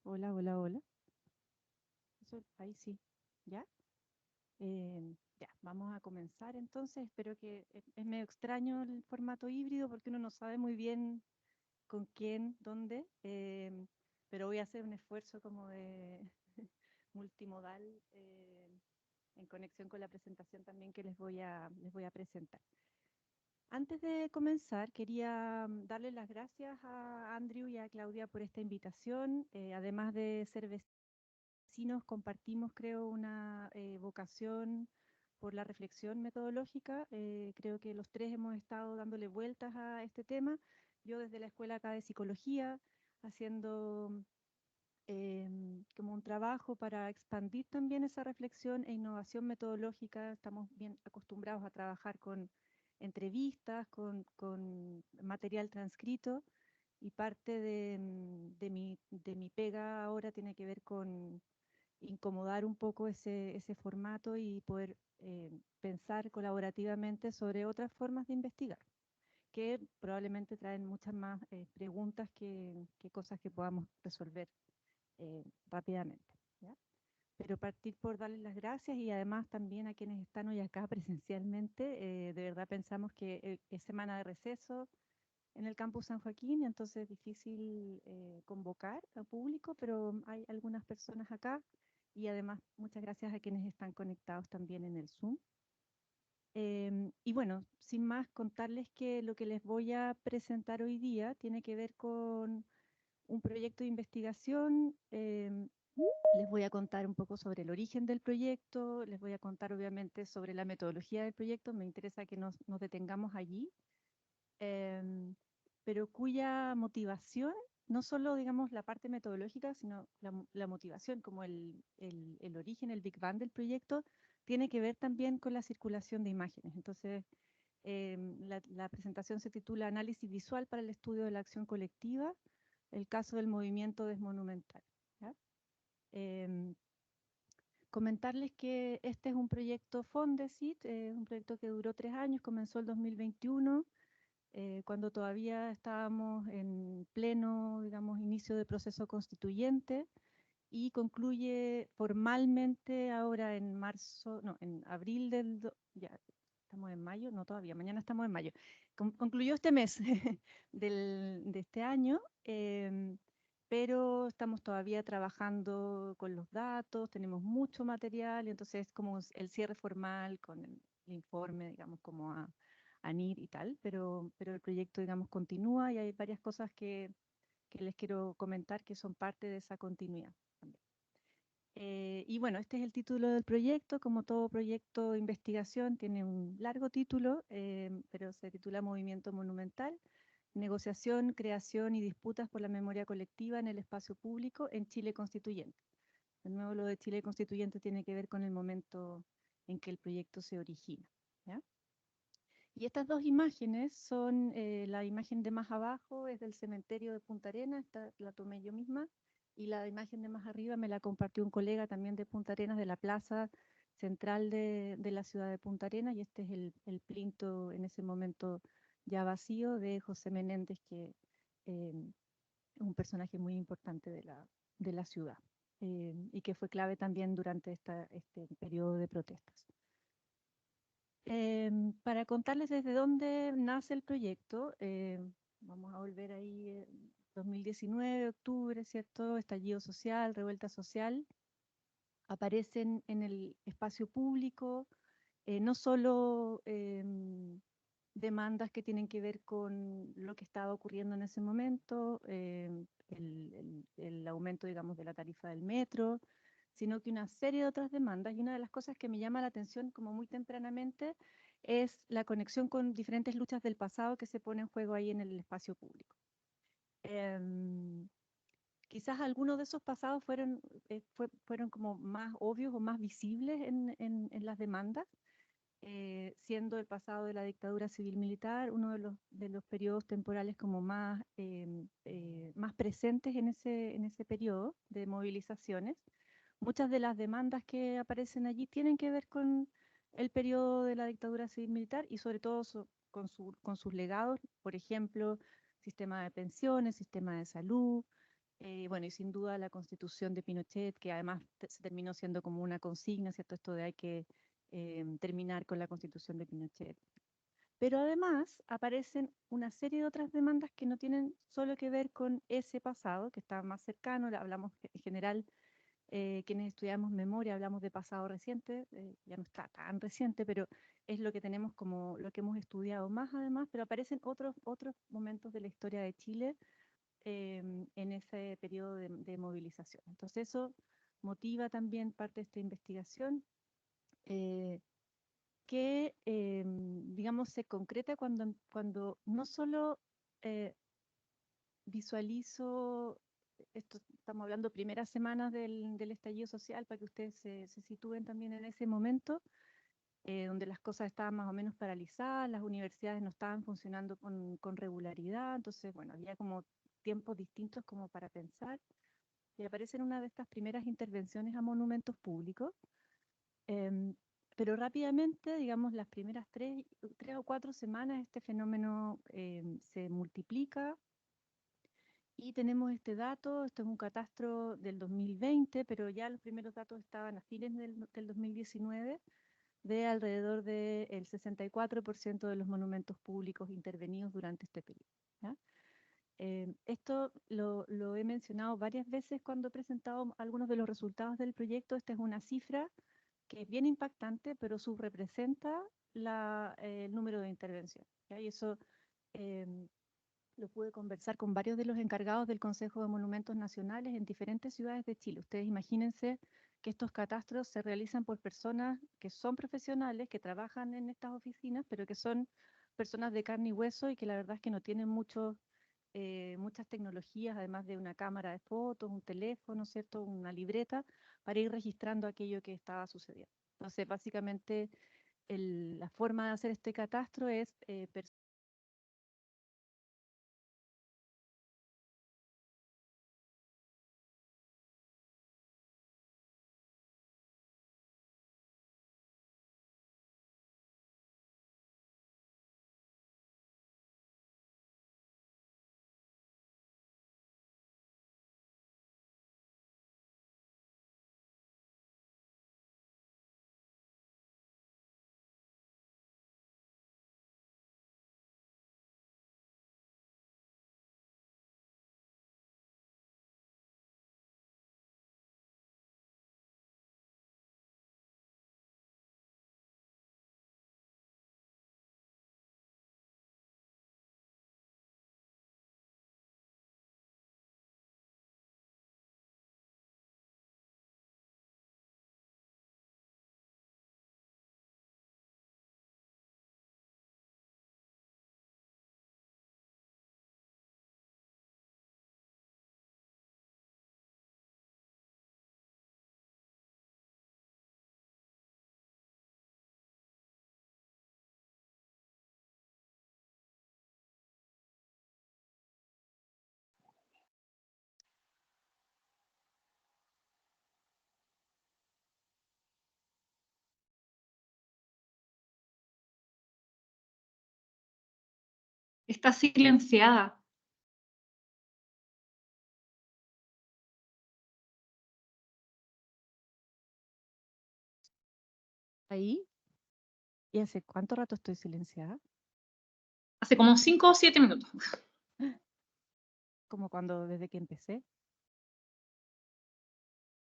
Hola, hola, hola. Ahí sí. ¿Ya? Ya, vamos a comenzar entonces. Espero que es medio extraño el formato híbrido porque uno no sabe muy bien con quién, dónde, pero voy a hacer un esfuerzo como de multimodal en conexión con la presentación también que les voy a presentar. Antes de comenzar, quería darle las gracias a Andrew y a Claudia por esta invitación. Además de ser vecinos, compartimos, creo, una vocación por la reflexión metodológica. Creo que los tres hemos estado dándole vueltas a este tema. Yo desde la escuela acá de psicología, haciendo como un trabajo para expandir también esa reflexión e innovación metodológica. Estamos bien acostumbrados a trabajar con entrevistas, con material transcrito, y parte de mi pega ahora tiene que ver con incomodar un poco ese formato y poder pensar colaborativamente sobre otras formas de investigar, que probablemente traen muchas más preguntas que cosas que podamos resolver rápidamente. ¿Ya? Pero partir por darles las gracias y además también a quienes están hoy acá presencialmente. De verdad pensamos que es semana de receso en el campus San Joaquín, y entonces es difícil convocar al público, pero hay algunas personas acá, y además muchas gracias a quienes están conectados también en el Zoom. Y bueno, sin más, contarles que lo que les voy a presentar hoy día tiene que ver con un proyecto de investigación. Les voy a contar un poco sobre el origen del proyecto, les voy a contar obviamente sobre la metodología del proyecto. Me interesa que nos detengamos allí, em, pero cuya motivación, no solo digamos la parte metodológica, sino la motivación, como el origen, el Big Bang del proyecto, tiene que ver también con la circulación de imágenes. Entonces, la presentación se titula Análisis visual para el estudio de la acción colectiva, el caso del movimiento desmonumental. ¿Ya? Em, Comentarles que este es un proyecto Fondesit, un proyecto que duró 3 años, comenzó el 2021, cuando todavía estábamos en pleno, digamos, inicio de proceso constituyente, y concluye formalmente ahora en marzo, no, en abril ya estamos en mayo, no todavía, mañana estamos en mayo. Concluyó este mes de este año, pero estamos todavía trabajando con los datos, tenemos mucho material, y entonces es como el cierre formal con el informe, digamos, como a NIR y tal, pero el proyecto, digamos, continúa, y hay varias cosas que les quiero comentar que son parte de esa continuidad también. Y bueno, este es el título del proyecto. Como todo proyecto de investigación, tiene un largo título, pero se titula Movimiento Monumental: negociación, creación y disputas por la memoria colectiva en el espacio público en Chile Constituyente. De nuevo, lo de Chile Constituyente tiene que ver con el momento en que el proyecto se origina. ¿Ya? Y estas dos imágenes son, la imagen de más abajo es del cementerio de Punta Arenas, esta la tomé yo misma, y la imagen de más arriba me la compartió un colega también de Punta Arenas, de la plaza central de la ciudad de Punta Arenas, y este es el plinto en ese momento ya vacío de José Menéndez, que es un personaje muy importante de la ciudad, y que fue clave también durante este periodo de protestas. Para contarles desde dónde nace el proyecto, vamos a volver ahí, 2019, octubre, ¿cierto? Estallido social, revuelta social, aparecen en el espacio público, no solo demandas que tienen que ver con lo que estaba ocurriendo en ese momento, el aumento, digamos, de la tarifa del metro, sino que una serie de otras demandas. Y una de las cosas que me llama la atención como muy tempranamente es la conexión con diferentes luchas del pasado que se pone en juego ahí en el espacio público. Em, Quizás algunos de esos pasados fueron como más obvios o más visibles en las demandas, siendo el pasado de la dictadura civil-militar uno de los periodos temporales como más presentes en ese periodo de movilizaciones. Muchas de las demandas que aparecen allí tienen que ver con el periodo de la dictadura civil-militar y sobre todo con sus legados, por ejemplo, sistema de pensiones, sistema de salud, bueno, y sin duda la constitución de Pinochet, que además se terminó siendo como una consigna, ¿cierto? Esto de hay que terminar con la constitución de Pinochet. Pero además aparecen una serie de otras demandas que no tienen solo que ver con ese pasado, que está más cercano, hablamos en general, quienes estudiamos memoria, hablamos de pasado reciente, ya no está tan reciente, pero es lo que tenemos como lo que hemos estudiado más además, pero aparecen otros momentos de la historia de Chile en ese periodo de movilización. Entonces eso motiva también parte de esta investigación eh, que, digamos, se concreta cuando no solo visualizo, esto estamos hablando primeras semanas del estallido social, para que ustedes se sitúen también en ese momento, donde las cosas estaban más o menos paralizadas, las universidades no estaban funcionando con regularidad, entonces, bueno, había como tiempos distintos como para pensar, y aparece en una de estas primeras intervenciones a monumentos públicos, em, pero rápidamente, digamos, las primeras tres o cuatro semanas, este fenómeno se multiplica, y tenemos este dato, esto es un catastro del 2020, pero ya los primeros datos estaban a fines del 2019, de alrededor del 64% de los monumentos públicos intervenidos durante este periodo. ¿Ya? Esto lo he mencionado varias veces cuando he presentado algunos de los resultados del proyecto. Esta es una cifra que es bien impactante, pero subrepresenta el número de intervenciones. ¿Ya? Y eso em, lo pude conversar con varios de los encargados del Consejo de Monumentos Nacionales en diferentes ciudades de Chile. Ustedes imagínense que estos catastros se realizan por personas que son profesionales, que trabajan en estas oficinas, pero que son personas de carne y hueso y que la verdad es que no tienen muchas tecnologías, además de una cámara de fotos, un teléfono, ¿cierto? Una libreta, para ir registrando aquello que estaba sucediendo. Entonces, básicamente, la forma de hacer este catastro es Está silenciada. ahí. ¿Y hace cuánto rato estoy silenciada? Hace como 5 o 7 minutos. Como cuando desde que empecé.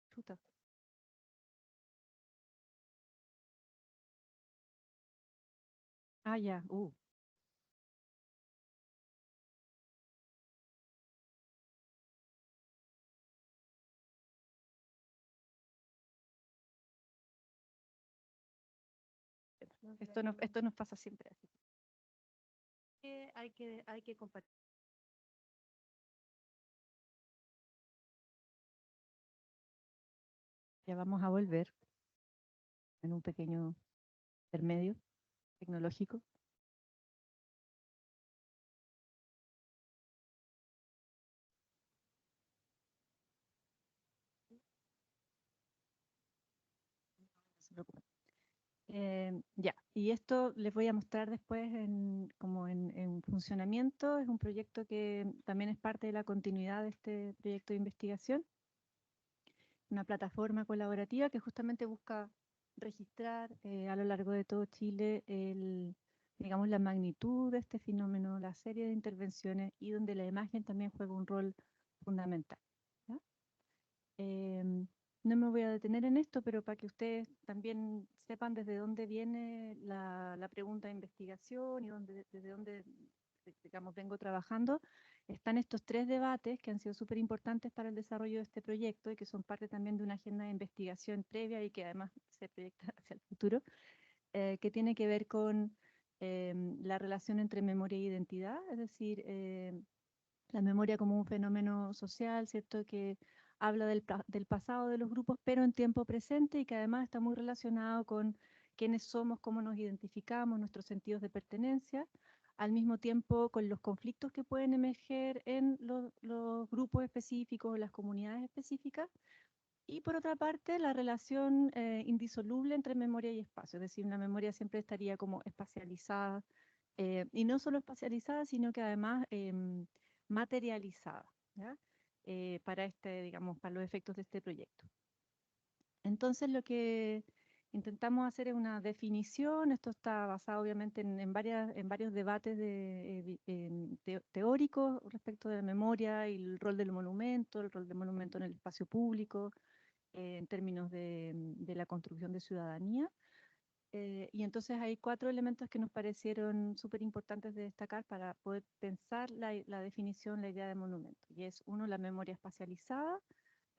Chuta. Ah, ya. Esto nos pasa siempre así. Hay que compartir. Ya vamos a volver en un pequeño intermedio tecnológico. No se preocupen. Ya, y esto les voy a mostrar después como en funcionamiento. Es un proyecto que también es parte de la continuidad de este proyecto de investigación, una plataforma colaborativa que justamente busca registrar a lo largo de todo Chile digamos, la magnitud de este fenómeno, la serie de intervenciones y donde la imagen también juega un rol fundamental. ¿Ya? No me voy a detener en esto, pero para que ustedes también sepan desde dónde viene la pregunta de investigación y desde dónde, digamos, vengo trabajando, están estos tres debates que han sido súper importantes para el desarrollo de este proyecto y que son parte también de una agenda de investigación previa y que además se proyecta hacia el futuro, que tiene que ver con la relación entre memoria e identidad, es decir, la memoria como un fenómeno social, ¿cierto? Que habla del pasado de los grupos, pero en tiempo presente y que además está muy relacionado con quiénes somos, cómo nos identificamos, nuestros sentidos de pertenencia, al mismo tiempo con los conflictos que pueden emerger en los grupos específicos, las comunidades específicas, y por otra parte la relación indisoluble entre memoria y espacio, es decir, la memoria siempre estaría como espacializada, y no solo espacializada, sino que además materializada, ¿ya? Para digamos, para los efectos de este proyecto. Entonces lo que intentamos hacer es una definición. Esto está basado obviamente en varios debates teóricos respecto de la memoria y el rol del monumento, el rol del monumento en el espacio público, en términos de la construcción de ciudadanía. Y entonces hay cuatro elementos que nos parecieron súper importantes de destacar para poder pensar la definición, la idea de monumento. Y es, uno, la memoria espacializada,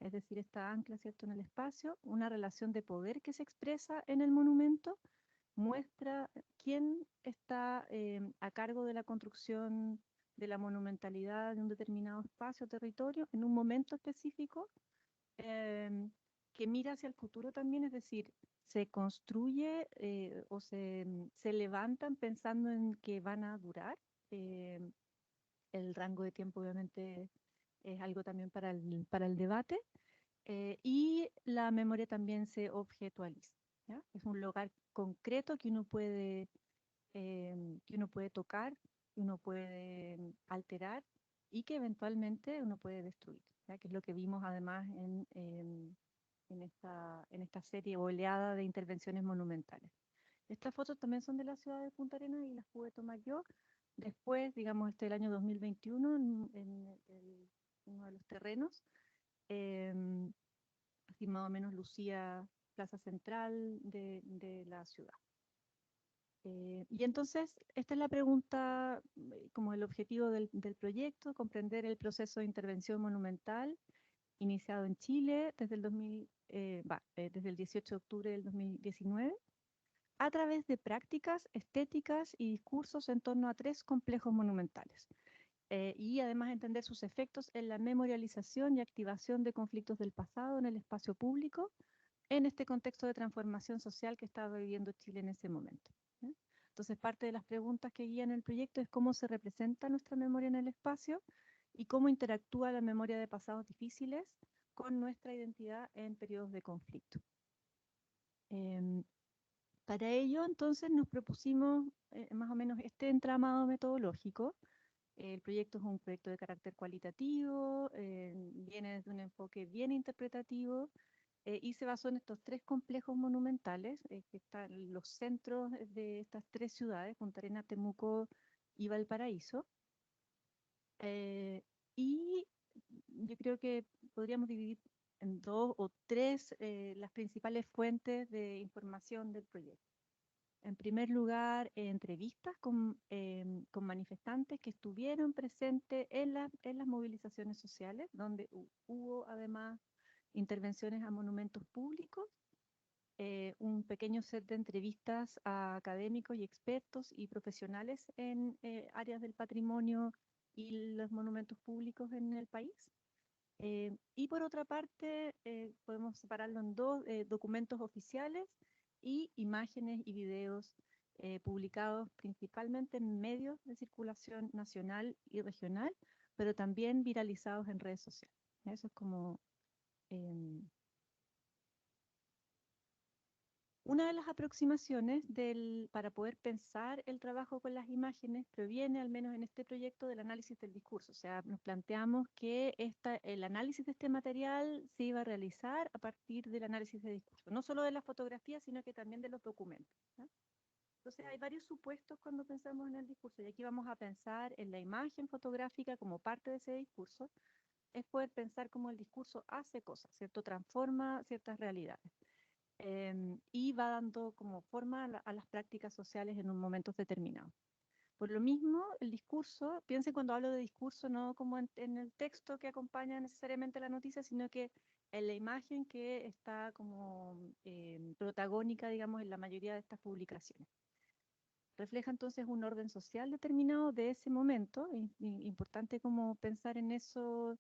es decir, esta ancla, ¿cierto?, en el espacio, una relación de poder que se expresa en el monumento, muestra quién está a cargo de la construcción de la monumentalidad de un determinado espacio o territorio en un momento específico, em, que mira hacia el futuro también, es decir, se construye o se levantan pensando en que van a durar. em, el rango de tiempo obviamente es algo también para el debate, y la memoria también se objetualiza, ¿ya? Es un lugar concreto que uno puede tocar, que uno puede alterar y que eventualmente uno puede destruir, ¿ya? Que es lo que vimos además en esta serie oleada de intervenciones monumentales. Estas fotos también son de la ciudad de Punta Arenas y las pude tomar yo. Después, digamos, el año 2021, uno de los terrenos, em, así más o menos lucía Plaza Central de la ciudad. Y entonces, esta es la pregunta, como el objetivo del proyecto, comprender el proceso de intervención monumental iniciado en Chile desde desde el 18 de octubre del 2019, a través de prácticas, estéticas y discursos en torno a tres complejos monumentales. Y además entender sus efectos en la memorialización y activación de conflictos del pasado en el espacio público, en este contexto de transformación social que estaba viviendo Chile en ese momento. ¿Ya? Entonces, parte de las preguntas que guían el proyecto es cómo se representa nuestra memoria en el espacio y cómo interactúa la memoria de pasados difíciles con nuestra identidad en periodos de conflicto. Em, para ello, entonces, nos propusimos más o menos este entramado metodológico. El proyecto es un proyecto de carácter cualitativo, viene desde un enfoque bien interpretativo, y se basó en estos tres complejos monumentales, que están en los centros de estas tres ciudades, Punta Arenas, Temuco y Valparaíso. Y yo creo que podríamos dividir en dos o tres las principales fuentes de información del proyecto. En primer lugar, entrevistas con manifestantes que estuvieron presentes en las movilizaciones sociales, donde hubo además intervenciones a monumentos públicos, un pequeño set de entrevistas a académicos y expertos y profesionales en áreas del patrimonio y los monumentos públicos en el país. Y por otra parte, podemos separarlo en dos, documentos oficiales y imágenes y videos publicados principalmente en medios de circulación nacional y regional, pero también viralizados en redes sociales. Eso es como una de las aproximaciones para poder pensar el trabajo con las imágenes proviene, al menos en este proyecto, del análisis del discurso. O sea, nos planteamos que el análisis de este material se iba a realizar a partir del análisis de discurso, no solo de las fotografías, sino que también de los documentos, ¿no? Entonces hay varios supuestos cuando pensamos en el discurso, y aquí vamos a pensar en la imagen fotográfica como parte de ese discurso, es poder pensar cómo el discurso hace cosas, ¿cierto? Transforma ciertas realidades. Y va dando como forma a las prácticas sociales en un momento determinado. Por lo mismo, el discurso, piensen cuando hablo de discurso, no como en el texto que acompaña necesariamente la noticia, sino que en la imagen que está como protagónica, digamos, en la mayoría de estas publicaciones. Refleja entonces un orden social determinado de ese momento, importante como pensar en eso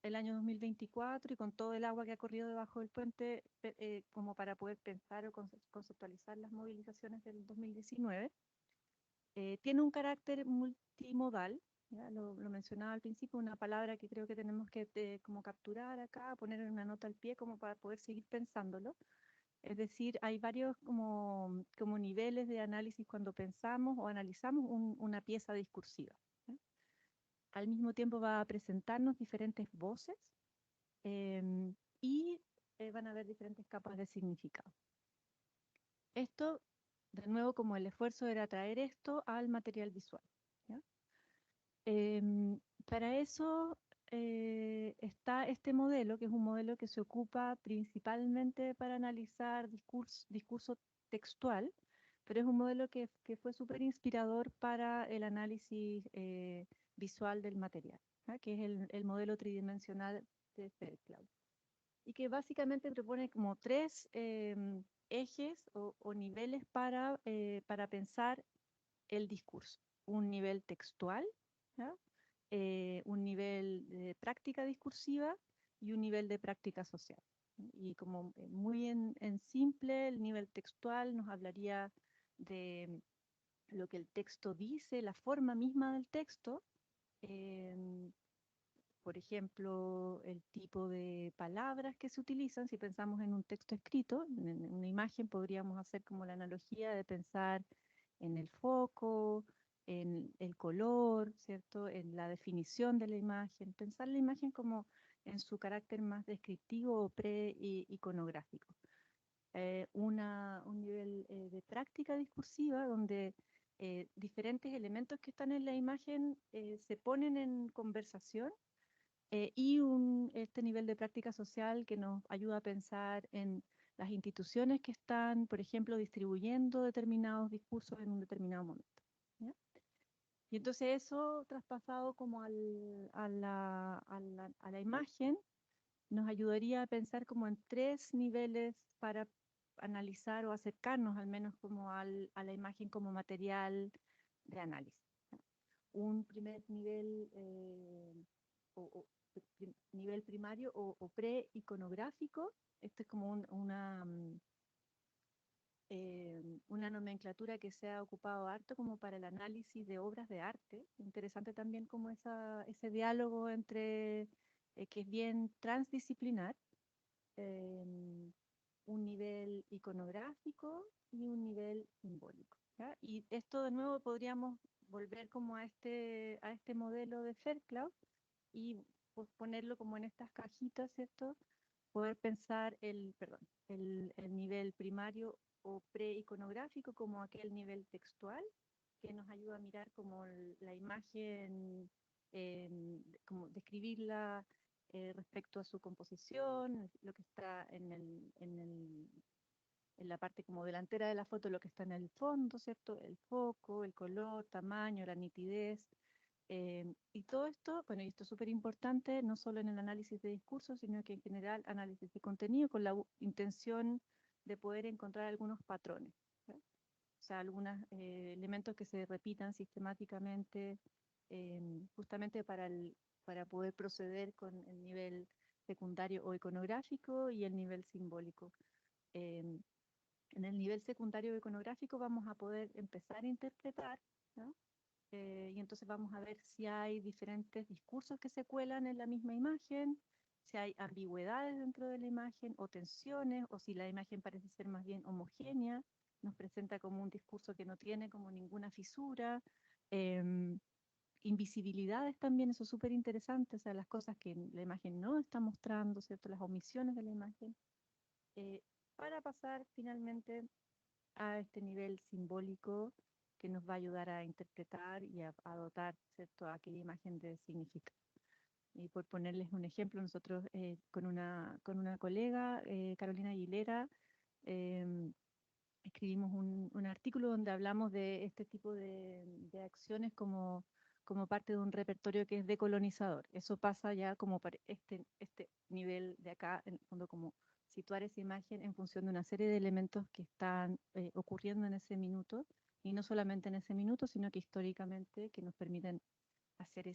el año 2024 y con todo el agua que ha corrido debajo del puente, como para poder pensar o conceptualizar las movilizaciones del 2019. Tiene un carácter multimodal, ¿ya? Lo mencionaba al principio, una palabra que creo que tenemos que como capturar acá, poner en una nota al pie como para poder seguir pensándolo. Es decir, hay varios como niveles de análisis cuando pensamos o analizamos una pieza discursiva, ¿ya? Al mismo tiempo va a presentarnos diferentes voces y van a haber diferentes capas de significado. Esto, de nuevo, como el esfuerzo era traer esto al material visual, ¿ya? Para eso está este modelo, que es un modelo que se ocupa principalmente para analizar discurso textual, pero es un modelo que fue súper inspirador para el análisis visual del material, ¿ya? Que es el modelo tridimensional de Fairclough, y que básicamente propone como tres ejes o niveles para pensar el discurso. Un nivel textual, ¿ya? Un nivel de práctica discursiva y un nivel de práctica social. Y como muy en simple, el nivel textual nos hablaría de lo que el texto dice, la forma misma del texto, eh, por ejemplo, el tipo de palabras que se utilizan. Si pensamos en un texto escrito, en una imagen podríamos hacer como la analogía de pensar en el foco, en el color, ¿cierto? En la definición de la imagen, pensar la imagen como en su carácter más descriptivo o pre-iconográfico. Un nivel de práctica discursiva donde diferentes elementos que están en la imagen se ponen en conversación, y este nivel de práctica social que nos ayuda a pensar en las instituciones que están, por ejemplo, distribuyendo determinados discursos en un determinado momento, ¿ya? Y entonces eso traspasado como a la imagen nos ayudaría a pensar como en tres niveles para analizar o acercarnos al menos como a la imagen como material de análisis. Un primer nivel o nivel primario o pre-iconográfico. Esto es como una nomenclatura que se ha ocupado harto como para el análisis de obras de arte. Interesante también como ese diálogo entre, que es bien transdisciplinar, eh, un nivel iconográfico y un nivel simbólico, ¿ya? Y esto de nuevo podríamos volver como a este modelo de Fairclough y pues, ponerlo como en estas cajitas, ¿cierto? poder pensar el nivel primario o pre-iconográfico como aquel nivel textual que nos ayuda a mirar como la imagen, como describirla respecto a su composición, lo que está en la parte como delantera de la foto, lo que está en el fondo, ¿cierto? El foco, el color, tamaño, la nitidez. Y todo esto, bueno, y esto es súper importante, no solo en el análisis de discursos, sino que en general análisis de contenido con la intención de poder encontrar algunos patrones, ¿ya? O sea, algunos elementos que se repitan sistemáticamente, justamente para poder proceder con el nivel secundario o iconográfico y el nivel simbólico. Em, en el nivel secundario iconográfico vamos a poder empezar a interpretar, ¿no? Y entonces vamos a ver si hay diferentes discursos que se cuelan en la misma imagen, si hay ambigüedades dentro de la imagen o tensiones, o si la imagen parece ser más bien homogénea, nos presenta como un discurso que no tiene como ninguna fisura. em, Invisibilidades también, eso es súper interesante, o sea, las cosas que la imagen no está mostrando, ¿cierto? Las omisiones de la imagen, eh, para pasar finalmente a este nivel simbólico que nos va a ayudar a interpretar y a dotar, ¿cierto?, a aquella imagen de significado. Y por ponerles un ejemplo, nosotros con una colega, Carolina Aguilera, em, escribimos un artículo donde hablamos de este tipo de acciones como parte de un repertorio que es decolonizador. Eso pasa ya como para este nivel de acá, en el fondo como situar esa imagen en función de una serie de elementos que están ocurriendo en ese minuto, y no solamente en ese minuto, sino que históricamente que nos permiten hacer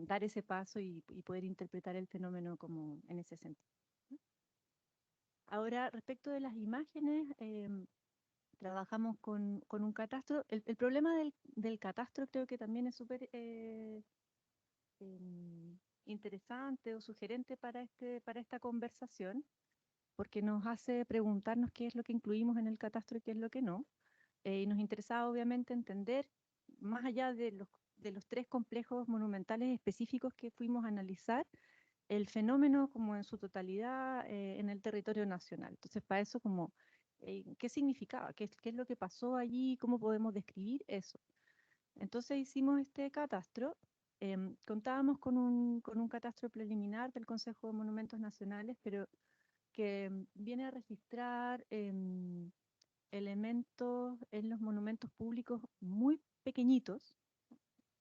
dar ese paso y poder interpretar el fenómeno como en ese sentido. Ahora, respecto de las imágenes, trabajamos con un catastro. El problema del catastro creo que también es súper interesante o sugerente para esta conversación, porque nos hace preguntarnos qué es lo que incluimos en el catastro y qué es lo que no. Y nos interesaba obviamente entender, más allá de los tres complejos monumentales específicos que fuimos a analizar, el fenómeno como en su totalidad en el territorio nacional. Entonces, para eso, como, ¿qué significaba? ¿Qué es lo que pasó allí? ¿Cómo podemos describir eso? Entonces hicimos este catastro. Contábamos con un catastro preliminar del Consejo de Monumentos Nacionales, pero que viene a registrar elementos en los monumentos públicos muy pequeñitos,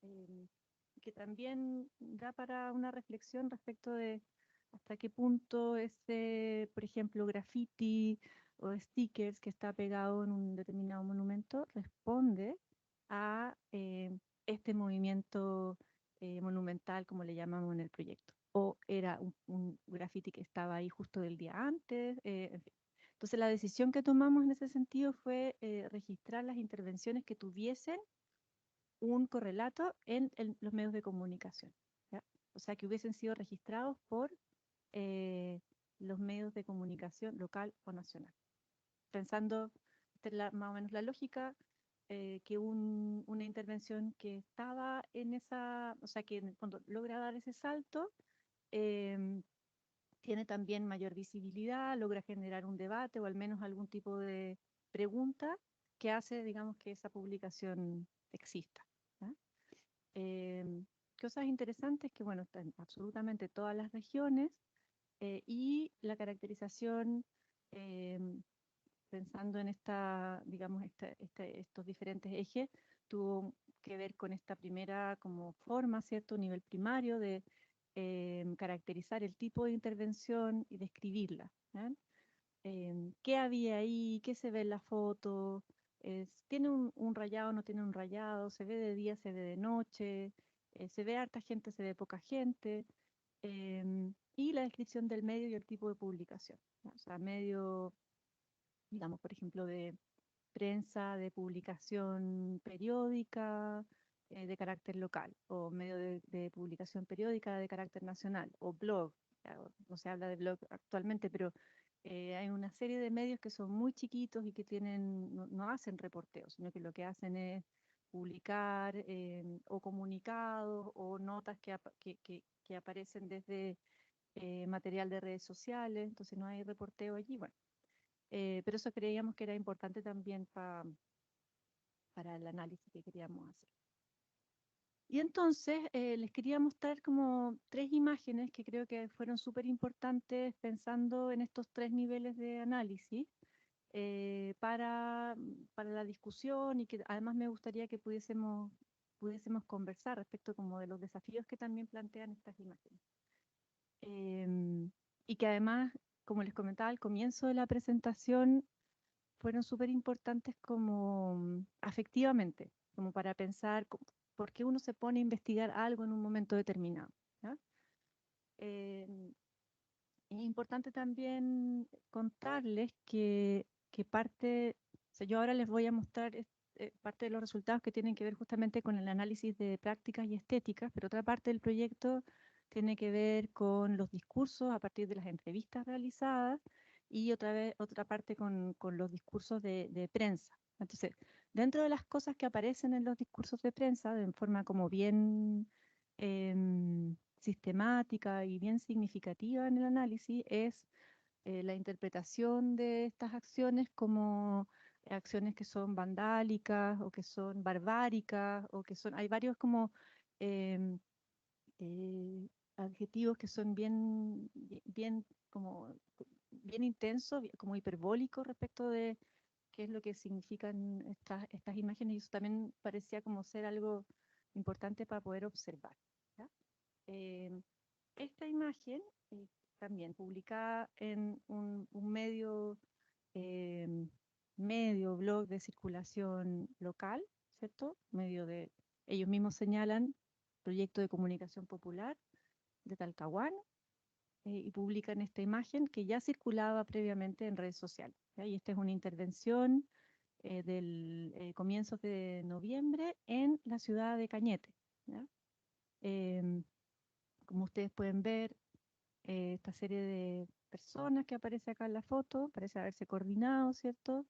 em, que también da para una reflexión respecto de hasta qué punto ese, por ejemplo, graffiti o stickers que está pegado en un determinado monumento responde a este movimiento monumental, como le llamamos en el proyecto. O era un graffiti que estaba ahí justo del día antes, en fin. Entonces la decisión que tomamos en ese sentido fue registrar las intervenciones que tuviesen un correlato en los medios de comunicación, ¿ya? O sea, que hubiesen sido registrados por eh, los medios de comunicación local o nacional. Pensando, esta es más o menos la lógica, que una intervención que estaba en esa, o sea, que en el fondo logra dar ese salto, em, tiene también mayor visibilidad, logra generar un debate o al menos algún tipo de pregunta que hace, digamos, que esa publicación exista, ¿ya? Cosas interesantes que, bueno, están absolutamente todas las regiones, y la caracterización, em, pensando en digamos, estos diferentes ejes, tuvo que ver con esta primera como forma, ¿cierto? Nivel primario de caracterizar el tipo de intervención y describirla, ¿ya? ¿Qué había ahí? ¿Qué se ve en la foto? ¿Tiene un rayado, no tiene un rayado? ¿Se ve de día, se ve de noche? ¿Se ve harta gente, se ve poca gente? Y la descripción del medio y el tipo de publicación, ¿no? O sea, medio, digamos, por ejemplo, de prensa, de publicación periódica, de carácter local, o medio de publicación periódica de carácter nacional, o blog. Ya, no se habla de blog actualmente, pero hay una serie de medios que son muy chiquitos y que no hacen reporteos, sino que lo que hacen es publicar o comunicados o notas que aparecen desde material de redes sociales, entonces no hay reporteo allí, bueno. Pero eso creíamos que era importante también para el análisis que queríamos hacer. Y entonces les quería mostrar como tres imágenes que creo que fueron súper importantes pensando en estos tres niveles de análisis para la discusión y que además me gustaría que pudiésemos conversar respecto como de los desafíos que también plantean estas imágenes. Y que además, como les comentaba al comienzo de la presentación, fueron súper importantes como afectivamente, como para pensar por qué uno se pone a investigar algo en un momento determinado. ¿Ya? Es importante también contarles que parte, o sea, yo ahora les voy a mostrar parte de los resultados que tienen que ver justamente con el análisis de prácticas y estéticas, pero otra parte del proyecto tiene que ver con los discursos a partir de las entrevistas realizadas y otra parte con los discursos de prensa. Entonces, dentro de las cosas que aparecen en los discursos de prensa, de forma como bien sistemática y bien significativa en el análisis, es la interpretación de estas acciones como acciones que son vandálicas o que son barbáricas o que son, hay varios como em, adjetivos que son bien como bien intensos, como hiperbólicos respecto de qué es lo que significan estas imágenes y eso también parecía como ser algo importante para poder observar. ¿Ya? Eh, esta imagen, también publicada en un eh, medio blog de circulación local, ¿cierto? Ellos mismos señalan proyecto de comunicación popular de Talcahuano, y publican esta imagen que ya circulaba previamente en redes sociales. ¿Ya? Y esta es una intervención del comienzos de noviembre en la ciudad de Cañete. ¿Ya? Em, Como ustedes pueden ver, esta serie de personas que aparece acá en la foto, parece haberse coordinado, ¿cierto?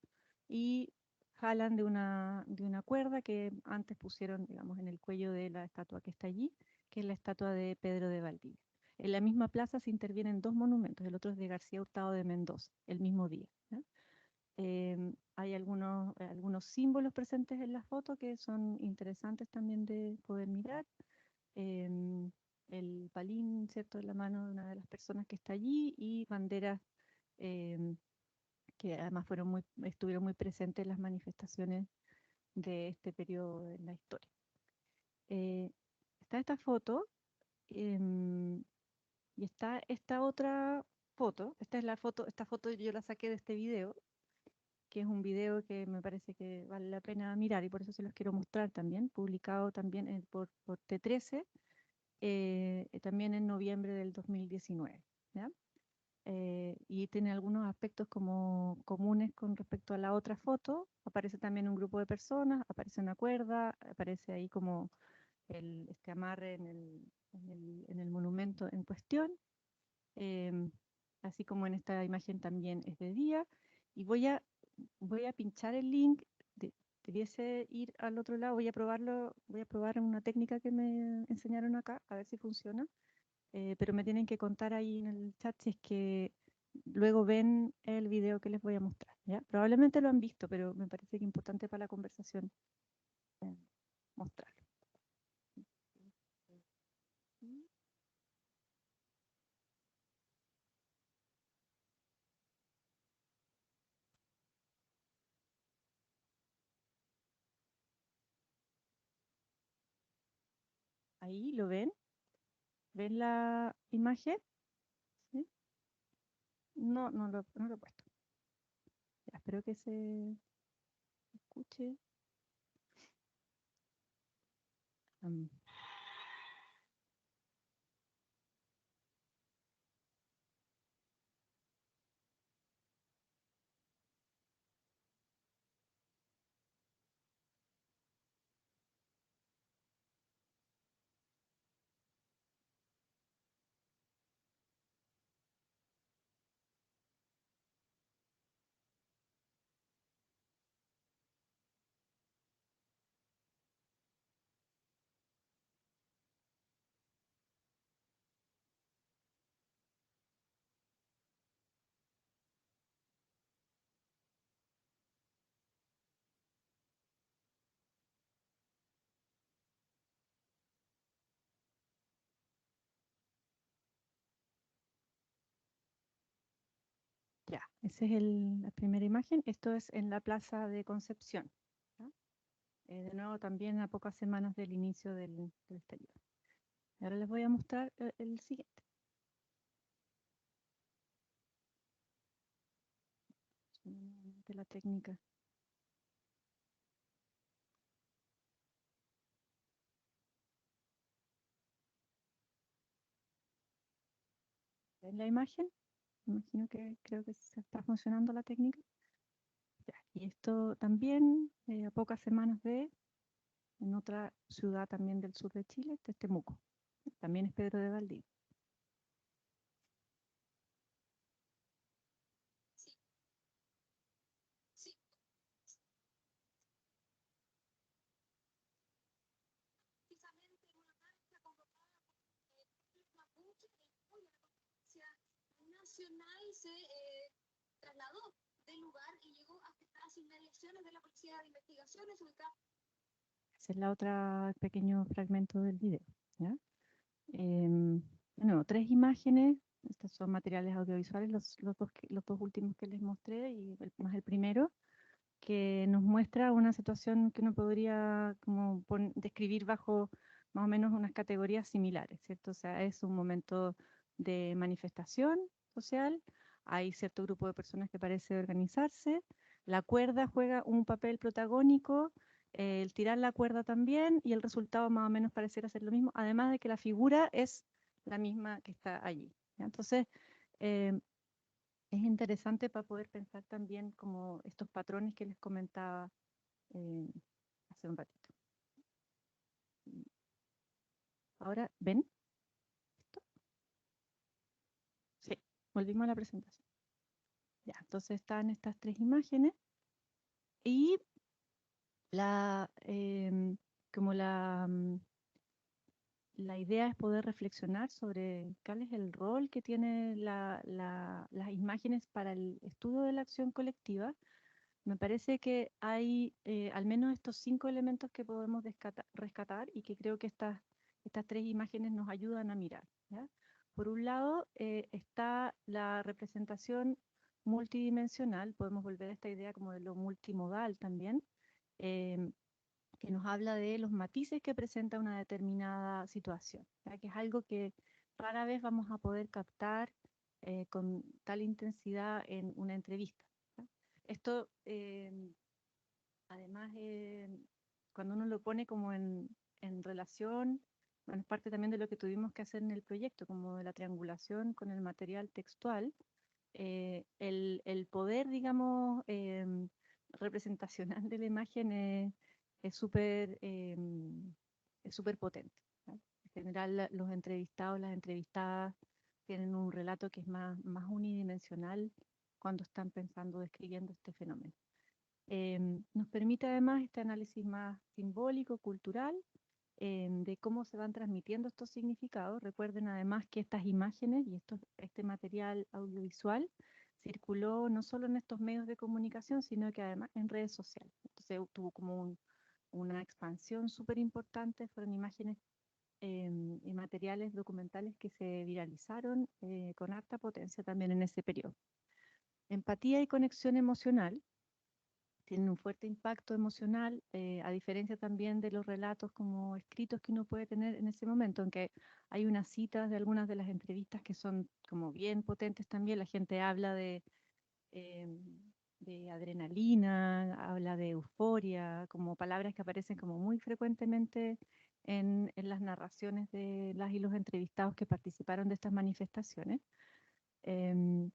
Y jalan de una cuerda que antes pusieron, digamos, en el cuello de la estatua que está allí, que es la estatua de Pedro de Valdivia. En la misma plaza se intervienen dos monumentos, el otro es de García Hurtado de Mendoza, el mismo día. ¿Ya? Hay algunos símbolos presentes en la foto que son interesantes también de poder mirar. em, el palín, ¿cierto?, en la mano de una de las personas que está allí y banderas em, que además estuvieron muy presentes en las manifestaciones de este periodo en la historia. Eh, Está esta foto em, y está esta otra foto. Esta foto yo la saqué de este video, que es un video que me parece que vale la pena mirar y por eso se los quiero mostrar también, publicado también por T13 también en noviembre del 2019. ¿Ya? Y tiene algunos aspectos como comunes con respecto a la otra foto. Aparece también un grupo de personas, aparece una cuerda, aparece ahí como este amarre en el monumento en cuestión. em, Así como en esta imagen también es de día. Y voy a pinchar el link. Debiese ir al otro lado, voy a probarlo, voy a probar una técnica que me enseñaron acá, a ver si funciona. Pero me tienen que contar ahí en el chat si es que luego ven el video que les voy a mostrar, ¿ya? Probablemente lo han visto, pero me parece que es importante para la conversación eh, mostrarlo. Ahí lo ven, ven la imagen, ¿sí? No, no lo he puesto. Ya, espero que se escuche. Am, Ya, esa es la primera imagen. Esto es en la Plaza de Concepción. ¿Ya? De nuevo, también a pocas semanas del inicio del estallido. Ahora les voy a mostrar el siguiente. De la técnica. ¿Ven la imagen? Imagino que creo que se está funcionando la técnica. Ya, y esto también a pocas semanas en otra ciudad también del sur de Chile, este es Temuco. También es Pedro de Valdivia. Nacional se trasladó del lugar y llegó hasta las inmediaciones de la Policía de Investigaciones ubicada. Esa es la otra pequeño fragmento del video. ¿Ya? Bueno, tres imágenes. Estos son materiales audiovisuales, los dos últimos que les mostré y más el primero, que nos muestra una situación que uno podría como describir bajo más o menos unas categorías similares, ¿cierto? O sea, es un momento de manifestación social, hay cierto grupo de personas que parece organizarse, la cuerda juega un papel protagónico, el tirar la cuerda también, y el resultado más o menos pareciera ser lo mismo, además de que la figura es la misma que está allí. ¿Ya? Entonces, eh, es interesante para poder pensar también como estos patrones que les comentaba eh, hace un ratito. Ahora, ¿ven esto? Sí, volvimos a la presentación. Ya, entonces están estas tres imágenes y la, como la idea es poder reflexionar sobre cuál es el rol que tienen las imágenes para el estudio de la acción colectiva. Me parece que hay al menos estos 5 elementos que podemos rescatar y que creo que estas tres imágenes nos ayudan a mirar. ¿Ya? Por un lado está la representación multidimensional, podemos volver a esta idea como de lo multimodal también, em, que nos habla de los matices que presenta una determinada situación, ¿ya? Que es algo que rara vez vamos a poder captar con tal intensidad en una entrevista. ¿Ya? Esto, además, cuando uno lo pone como en relación, bueno, es parte también de lo que tuvimos que hacer en el proyecto, como de la triangulación con el material textual, el poder, digamos, representacional de la imagen es súper potente. ¿No? En general, los entrevistados, las entrevistadas tienen un relato que es más unidimensional cuando están pensando, describiendo este fenómeno. Nos permite además este análisis más simbólico, cultural, de cómo se van transmitiendo estos significados. Recuerden además que estas imágenes y este material audiovisual circuló no solo en estos medios de comunicación, sino que además en redes sociales. Entonces tuvo como una expansión súper importante, fueron imágenes y materiales documentales que se viralizaron con harta potencia también en ese periodo. Empatía y conexión emocional tienen un fuerte impacto emocional, a diferencia también de los relatos como escritos que uno puede tener en ese momento, aunque hay unas citas de algunas de las entrevistas que son como bien potentes también, la gente habla eh, de adrenalina, habla de euforia, como palabras que aparecen como muy frecuentemente en las narraciones de las y los entrevistados que participaron de estas manifestaciones. Em,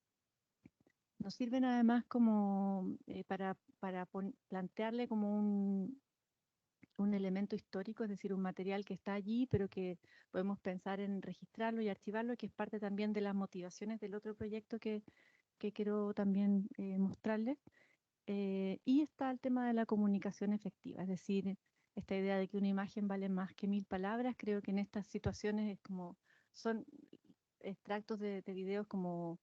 Nos sirven además como para plantearle como un elemento histórico, es decir, un material que está allí, pero que podemos pensar en registrarlo y archivarlo, que es parte también de las motivaciones del otro proyecto que quiero también mostrarles. Y está el tema de la comunicación efectiva, es decir, esta idea de que una imagen vale más que 1000 palabras, creo que en estas situaciones es como, son extractos de videos como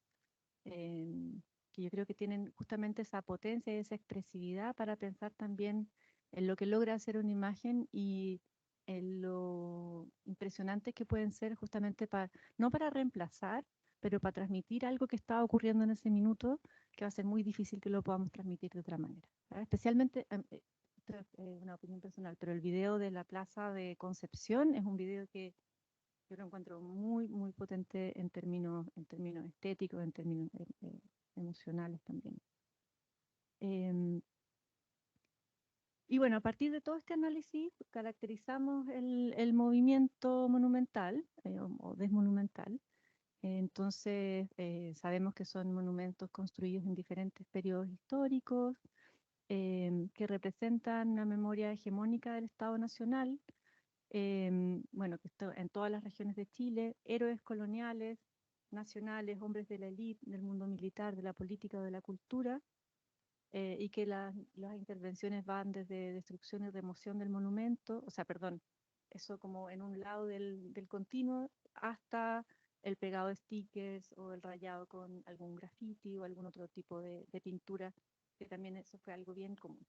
que yo creo que tienen justamente esa potencia y esa expresividad para pensar también en lo que logra hacer una imagen y en lo impresionante que pueden ser justamente no para reemplazar, pero para transmitir algo que estaba ocurriendo en ese minuto, que va a ser muy difícil que lo podamos transmitir de otra manera. Especialmente, esto es una opinión personal, pero el video de la Plaza de Concepción es un video que yo lo encuentro muy, muy potente en términos estéticos, en términos emocionales también. Y bueno, a partir de todo este análisis, caracterizamos el movimiento monumental o desmonumental. Entonces, sabemos que son monumentos construidos en diferentes periodos históricos, que representan una memoria hegemónica del Estado Nacional, bueno, que está en todas las regiones de Chile, héroes coloniales, nacionales, hombres de la élite, del mundo militar, de la política o de la cultura, y que las intervenciones van desde destrucción y remoción del monumento, o sea, perdón, eso como en un lado del continuo, hasta el pegado de stickers o el rayado con algún graffiti o algún otro tipo de pintura, que también eso fue algo bien común.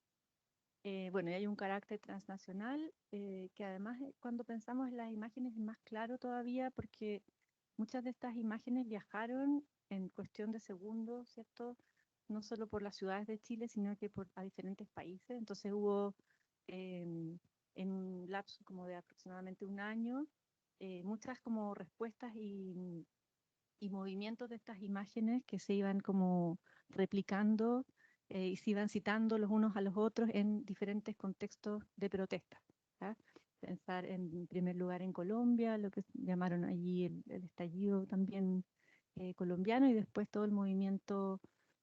Bueno, y hay un carácter transnacional que además cuando pensamos en las imágenes es más claro todavía porque muchas de estas imágenes viajaron en cuestión de segundos, ¿cierto? No solo por las ciudades de Chile, sino que a diferentes países. Entonces hubo en un lapso como de aproximadamente un año muchas como respuestas y movimientos de estas imágenes que se iban como replicando y se iban citando los unos a los otros en diferentes contextos de protesta. ¿Ya? Pensar en primer lugar en Colombia, lo que llamaron allí el estallido también colombiano y después todo el movimiento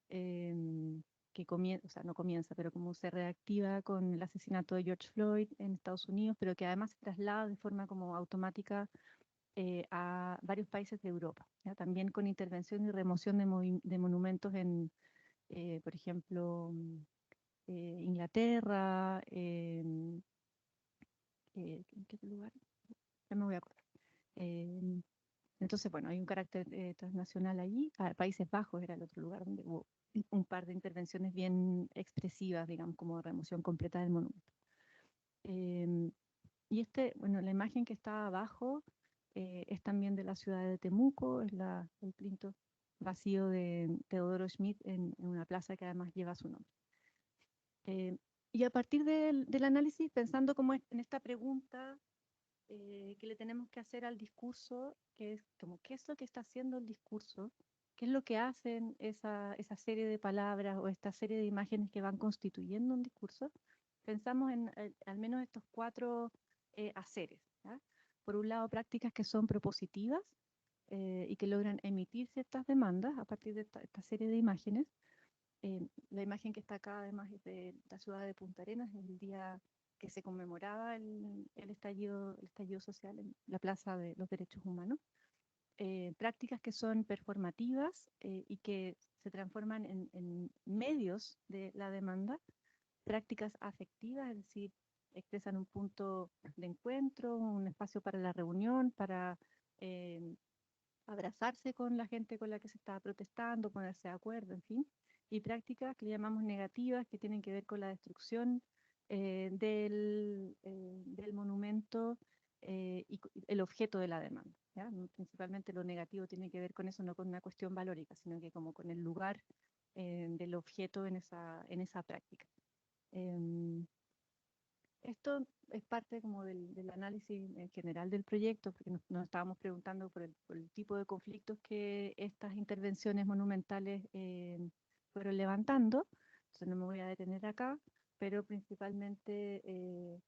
que comienza, o sea, no comienza, pero como se reactiva con el asesinato de George Floyd en Estados Unidos, pero que además se traslada de forma como automática a varios países de Europa, ¿ya? También con intervención y remoción de monumentos en, por ejemplo, Inglaterra, ¿en qué lugar? Ya me voy a acordar. Entonces, bueno, hay un carácter transnacional allí. Países Bajos era el otro lugar donde hubo un par de intervenciones bien expresivas, digamos, como remoción completa del monumento. Y bueno, la imagen que está abajo es también de la ciudad de Temuco, es el plinto vacío de Teodoro Schmidt en una plaza que además lleva su nombre. Y a partir del análisis, pensando como en esta pregunta que le tenemos que hacer al discurso, que es como, ¿qué es lo que está haciendo el discurso? ¿Qué es lo que hacen esa serie de palabras o esta serie de imágenes que van constituyendo un discurso? Pensamos en al menos estos cuatro haceres. ¿Ya? Por un lado, prácticas que son propositivas y que logran emitir ciertas demandas a partir de esta serie de imágenes. La imagen que está acá además es de la ciudad de Punta Arenas, en el día que se conmemoraba el estallido social en la Plaza de los Derechos Humanos. Prácticas que son performativas y que se transforman en medios de la demanda, prácticas afectivas, es decir, expresan un punto de encuentro, un espacio para la reunión, para abrazarse con la gente con la que se estaba protestando, ponerse de acuerdo, en fin, y prácticas que le llamamos negativas, que tienen que ver con la destrucción del monumento y el objeto de la demanda. ¿Ya? Principalmente lo negativo tiene que ver con eso, no con una cuestión valórica, sino que como con el lugar del objeto en esa práctica. Esto es parte como del análisis en general del proyecto, porque nos estábamos preguntando por el tipo de conflictos que estas intervenciones monumentales fueron levantando. Entonces no me voy a detener acá, pero principalmente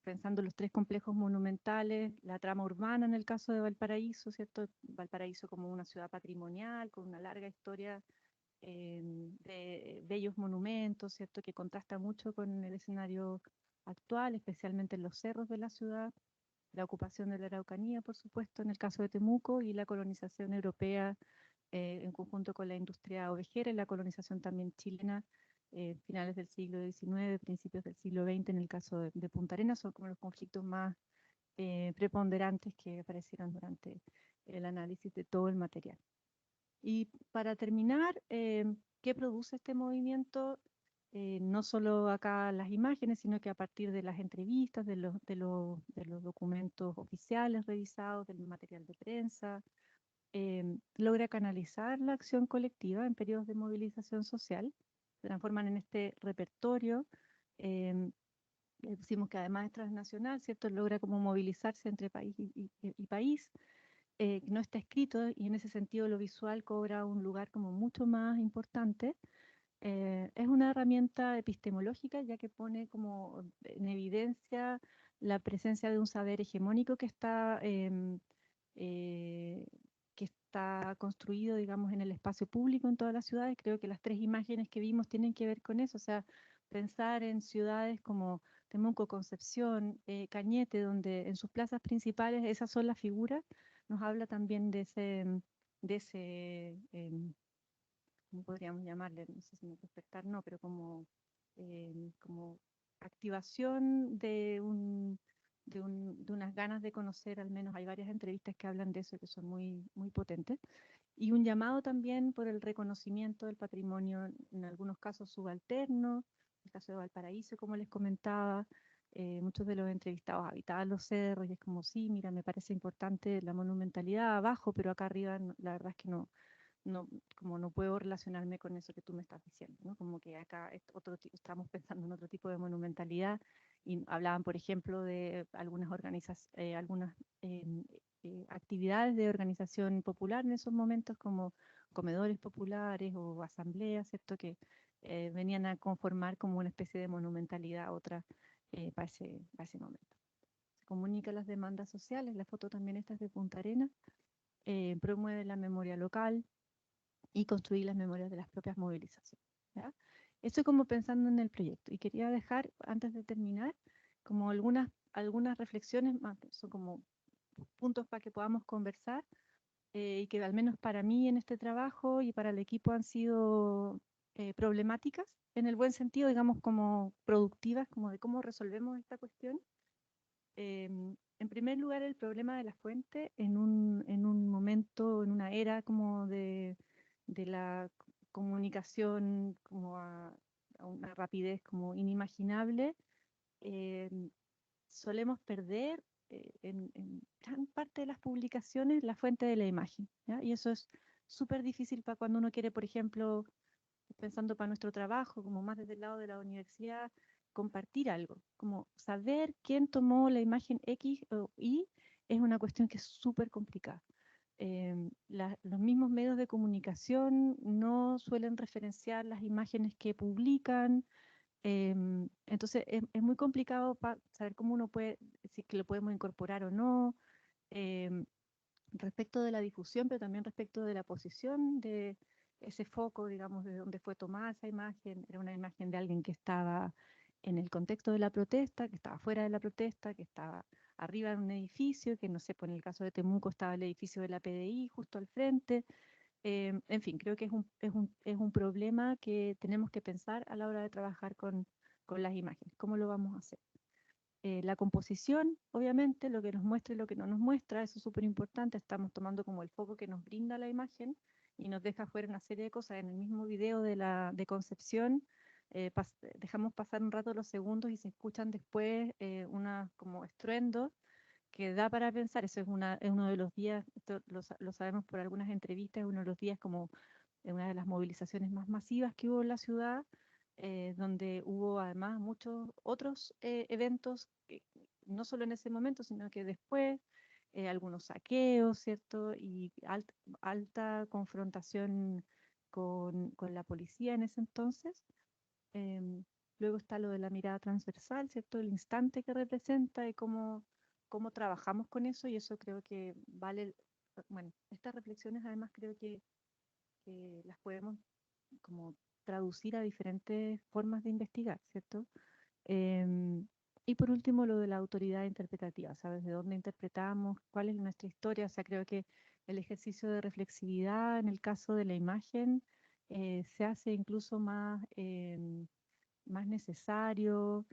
pensando en los tres complejos monumentales, la trama urbana en el caso de Valparaíso, ¿cierto? Valparaíso como una ciudad patrimonial, con una larga historia de bellos monumentos, ¿cierto? Que contrasta mucho con el escenario actual, especialmente en los cerros de la ciudad, la ocupación de la Araucanía, por supuesto, en el caso de Temuco, y la colonización europea en conjunto con la industria ovejera y la colonización también chilena, finales del siglo XIX, principios del siglo XX, en el caso de Punta Arenas, son como los conflictos más preponderantes que aparecieron durante el análisis de todo el material. Y para terminar, ¿qué produce este movimiento? no solo acá las imágenes, sino que a partir de las entrevistas, de los documentos oficiales revisados, del material de prensa, logra canalizar la acción colectiva en periodos de movilización social, se transforman en este repertorio. Le pusimos que además es transnacional, ¿cierto? Logra como movilizarse entre país y país, que no está escrito, y en ese sentido lo visual cobra un lugar como mucho más importante. Es una herramienta epistemológica, ya que pone como en evidencia la presencia de un saber hegemónico eh, que está construido, digamos, en el espacio público en todas las ciudades. Creo que las 3 imágenes que vimos tienen que ver con eso, o sea, pensar en ciudades como Temuco, Concepción, Cañete, donde en sus plazas principales esas son las figuras, nos habla también de ese ¿cómo podríamos llamarle? No sé si me despertar, no, pero como activación de unas ganas de conocer. Al menos hay varias entrevistas que hablan de eso, que son muy, muy potentes. Y un llamado también por el reconocimiento del patrimonio, en algunos casos subalterno, en el caso de Valparaíso, como les comentaba. Muchos de los entrevistados habitaban los cerros y es como, sí, mira, me parece importante la monumentalidad abajo, pero acá arriba la verdad es que como no puedo relacionarme con eso que tú me estás diciendo, ¿no? Como que acá estamos pensando en otro tipo de monumentalidad, y hablaban, por ejemplo, de algunas actividades de organización popular en esos momentos, como comedores populares o asambleas, ¿cierto? Que venían a conformar como una especie de monumentalidad otra para ese momento. Se comunican las demandas sociales, la foto también esta es de Punta Arenas, promueve la memoria local y construir las memorias de las propias movilizaciones, ¿ya? Estoy como pensando en el proyecto y quería dejar, antes de terminar, como algunas reflexiones más, son como puntos para que podamos conversar, y que al menos para mí en este trabajo y para el equipo han sido problemáticas, en el buen sentido, digamos, como productivas, como de cómo resolvemos esta cuestión. En primer lugar, el problema de la fuente en un momento, en una era como de la comunicación como a una rapidez como inimaginable. em, Solemos perder en gran parte de las publicaciones la fuente de la imagen, ¿ya? Y eso es súper difícil para cuando uno quiere, por ejemplo, pensando para nuestro trabajo, como más desde el lado de la universidad, compartir algo, como saber quién tomó la imagen X o Y, es una cuestión que es súper complicada. Los mismos medios de comunicación no suelen referenciar las imágenes que publican. Entonces es muy complicado saber cómo uno puede, si es que lo podemos incorporar o no. em, Respecto de la difusión, pero también respecto de la posición de ese foco, digamos, de dónde fue tomada esa imagen. Era una imagen de alguien que estaba en el contexto de la protesta, que estaba fuera de la protesta, que estaba arriba de un edificio, que no sé, pues en el caso de Temuco estaba el edificio de la PDI justo al frente. En fin, creo que es un problema que tenemos que pensar a la hora de trabajar con las imágenes. ¿Cómo lo vamos a hacer? La composición, obviamente, lo que nos muestra y lo que no nos muestra, eso es súper importante. Estamos tomando como el foco que nos brinda la imagen y nos deja fuera una serie de cosas. En el mismo video de Concepción, dejamos pasar un rato los segundos y se escuchan después una como estruendo que da para pensar. Eso es uno de los días, esto lo sabemos por algunas entrevistas, es uno de los días como una de las movilizaciones más masivas que hubo en la ciudad, donde hubo además muchos otros eventos, no solo en ese momento, sino que después, algunos saqueos, ¿cierto? Y alta confrontación con la policía en ese entonces. Em, Luego está lo de la mirada transversal, ¿cierto? El instante que representa y cómo trabajamos con eso, y eso creo que vale. Bueno, estas reflexiones además creo que las podemos como traducir a diferentes formas de investigar, ¿cierto? Em, y por último, lo de la autoridad interpretativa, ¿sabes? De dónde interpretamos, cuál es nuestra historia. O sea, creo que el ejercicio de reflexividad en el caso de la imagen se hace incluso más necesario.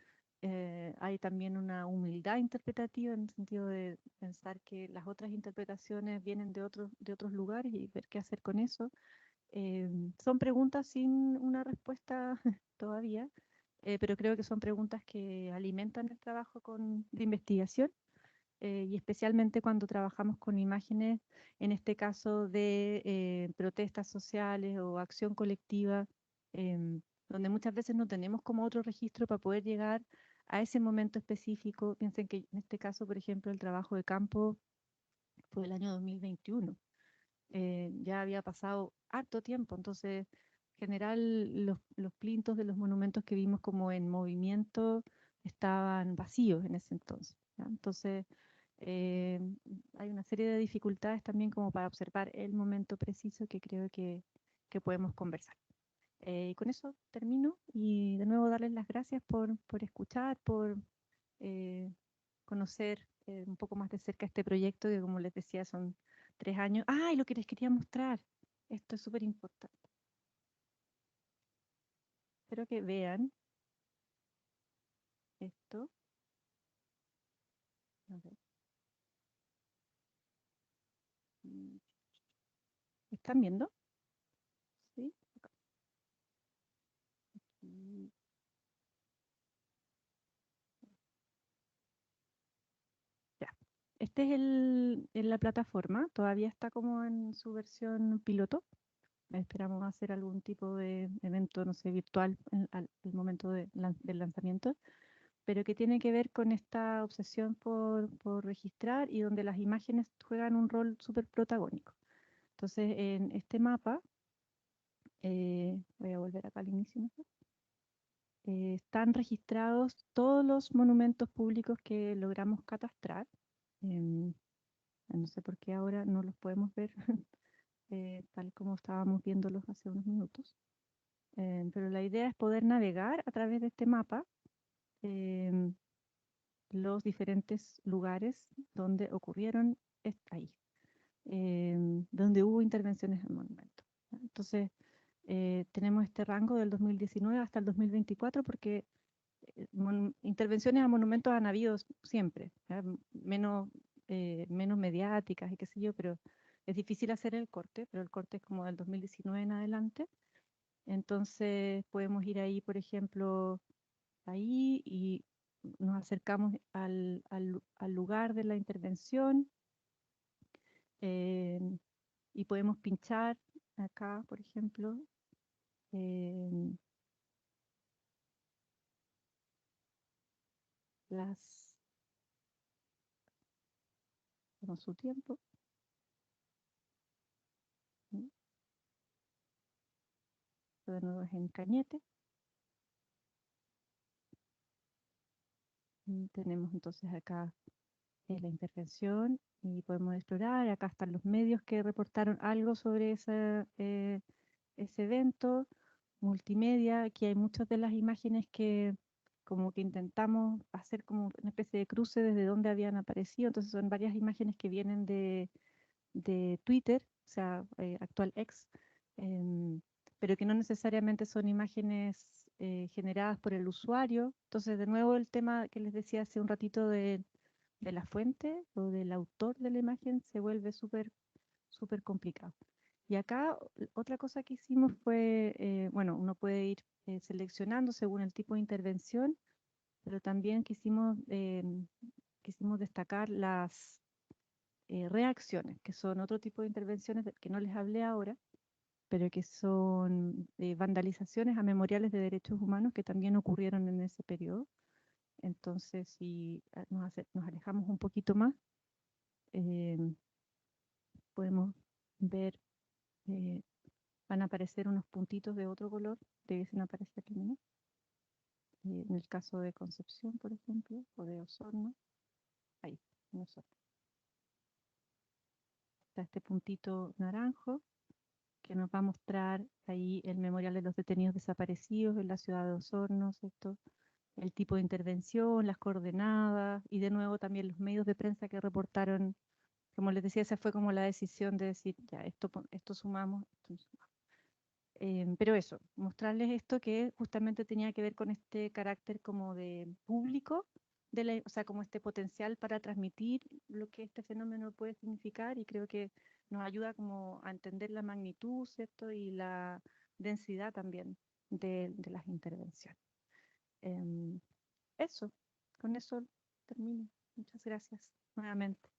Hay también una humildad interpretativa en el sentido de pensar que las otras interpretaciones vienen de otros lugares y ver qué hacer con eso. Son preguntas sin una respuesta todavía, pero creo que son preguntas que alimentan el trabajo de investigación, y especialmente cuando trabajamos con imágenes, en este caso de protestas sociales o acción colectiva, donde muchas veces no tenemos como otro registro para poder llegar a ese momento específico. Piensen que en este caso, por ejemplo, el trabajo de campo fue el año 2021. Ya había pasado harto tiempo, entonces en general los plintos de los monumentos que vimos como en movimiento estaban vacíos en ese entonces, ¿ya? Entonces eh, hay una serie de dificultades también como para observar el momento preciso que creo que podemos conversar. Y con eso termino y de nuevo darles las gracias por escuchar, por eh, conocer un poco más de cerca este proyecto que, como les decía, son 3 años. ¡Ah! Y lo que les quería mostrar. Esto es súper importante. Espero que vean esto. A ver. ¿Están viendo? Sí. Aquí. Ya. Este es en la plataforma. Todavía está como en su versión piloto. Esperamos hacer algún tipo de evento, no sé, virtual al momento del lanzamiento, pero que tiene que ver con esta obsesión por registrar y donde las imágenes juegan un rol súper protagónico. Entonces, en este mapa, voy a volver acá al inicio mejor, están registrados todos los monumentos públicos que logramos catastrar. Em, no sé por qué ahora no los podemos ver tal como estábamos viéndolos hace unos minutos. Pero la idea es poder navegar a través de este mapa em, los diferentes lugares donde ocurrieron ahí, donde hubo intervenciones en monumento, ¿ya? Entonces, tenemos este rango del 2019 hasta el 2024 porque intervenciones a monumentos han habido siempre, ¿ya? Menos mediáticas y qué sé yo, pero es difícil hacer el corte, pero el corte es como del 2019 en adelante. Entonces podemos ir ahí, por ejemplo, ahí y nos acercamos al lugar de la intervención, eh, y podemos pinchar acá, por ejemplo, eh, las, con su tiempo. ¿No? Esto de nuevo es en Cañete. Y tenemos entonces acá la intervención y podemos explorar. Acá están los medios que reportaron algo sobre ese evento. Multimedia, aquí hay muchas de las imágenes que como que intentamos hacer como una especie de cruce desde donde habían aparecido. Entonces son varias imágenes que vienen de Twitter, o sea, actual X, em, pero que no necesariamente son imágenes generadas por el usuario. Entonces, de nuevo, el tema que les decía hace un ratito de la fuente o del autor de la imagen se vuelve súper complicado. Y acá otra cosa que hicimos fue, bueno, uno puede ir seleccionando según el tipo de intervención, pero también quisimos destacar las reacciones, que son otro tipo de intervenciones que no les hablé ahora, pero que son vandalizaciones a memoriales de derechos humanos que también ocurrieron en ese periodo. Entonces, si nos alejamos un poquito más, eh, podemos ver, eh, van a aparecer unos puntitos de otro color, debiesen aparecer aquí, ¿no? En el caso de Concepción, por ejemplo, o de Osorno, ahí, en Osorno. Está este puntito naranjo que nos va a mostrar ahí el memorial de los detenidos desaparecidos en la ciudad de Osorno, ¿cierto? El tipo de intervención, las coordenadas y de nuevo también los medios de prensa que reportaron. Como les decía, esa fue como la decisión de decir, ya, esto sumamos, esto no sumamos. Pero eso, mostrarles esto que justamente tenía que ver con este carácter como de público, o sea, como este potencial para transmitir lo que este fenómeno puede significar, y creo que nos ayuda como a entender la magnitud, ¿cierto? Y la densidad también de las intervenciones. Em, Eso, con eso termino. Muchas gracias nuevamente.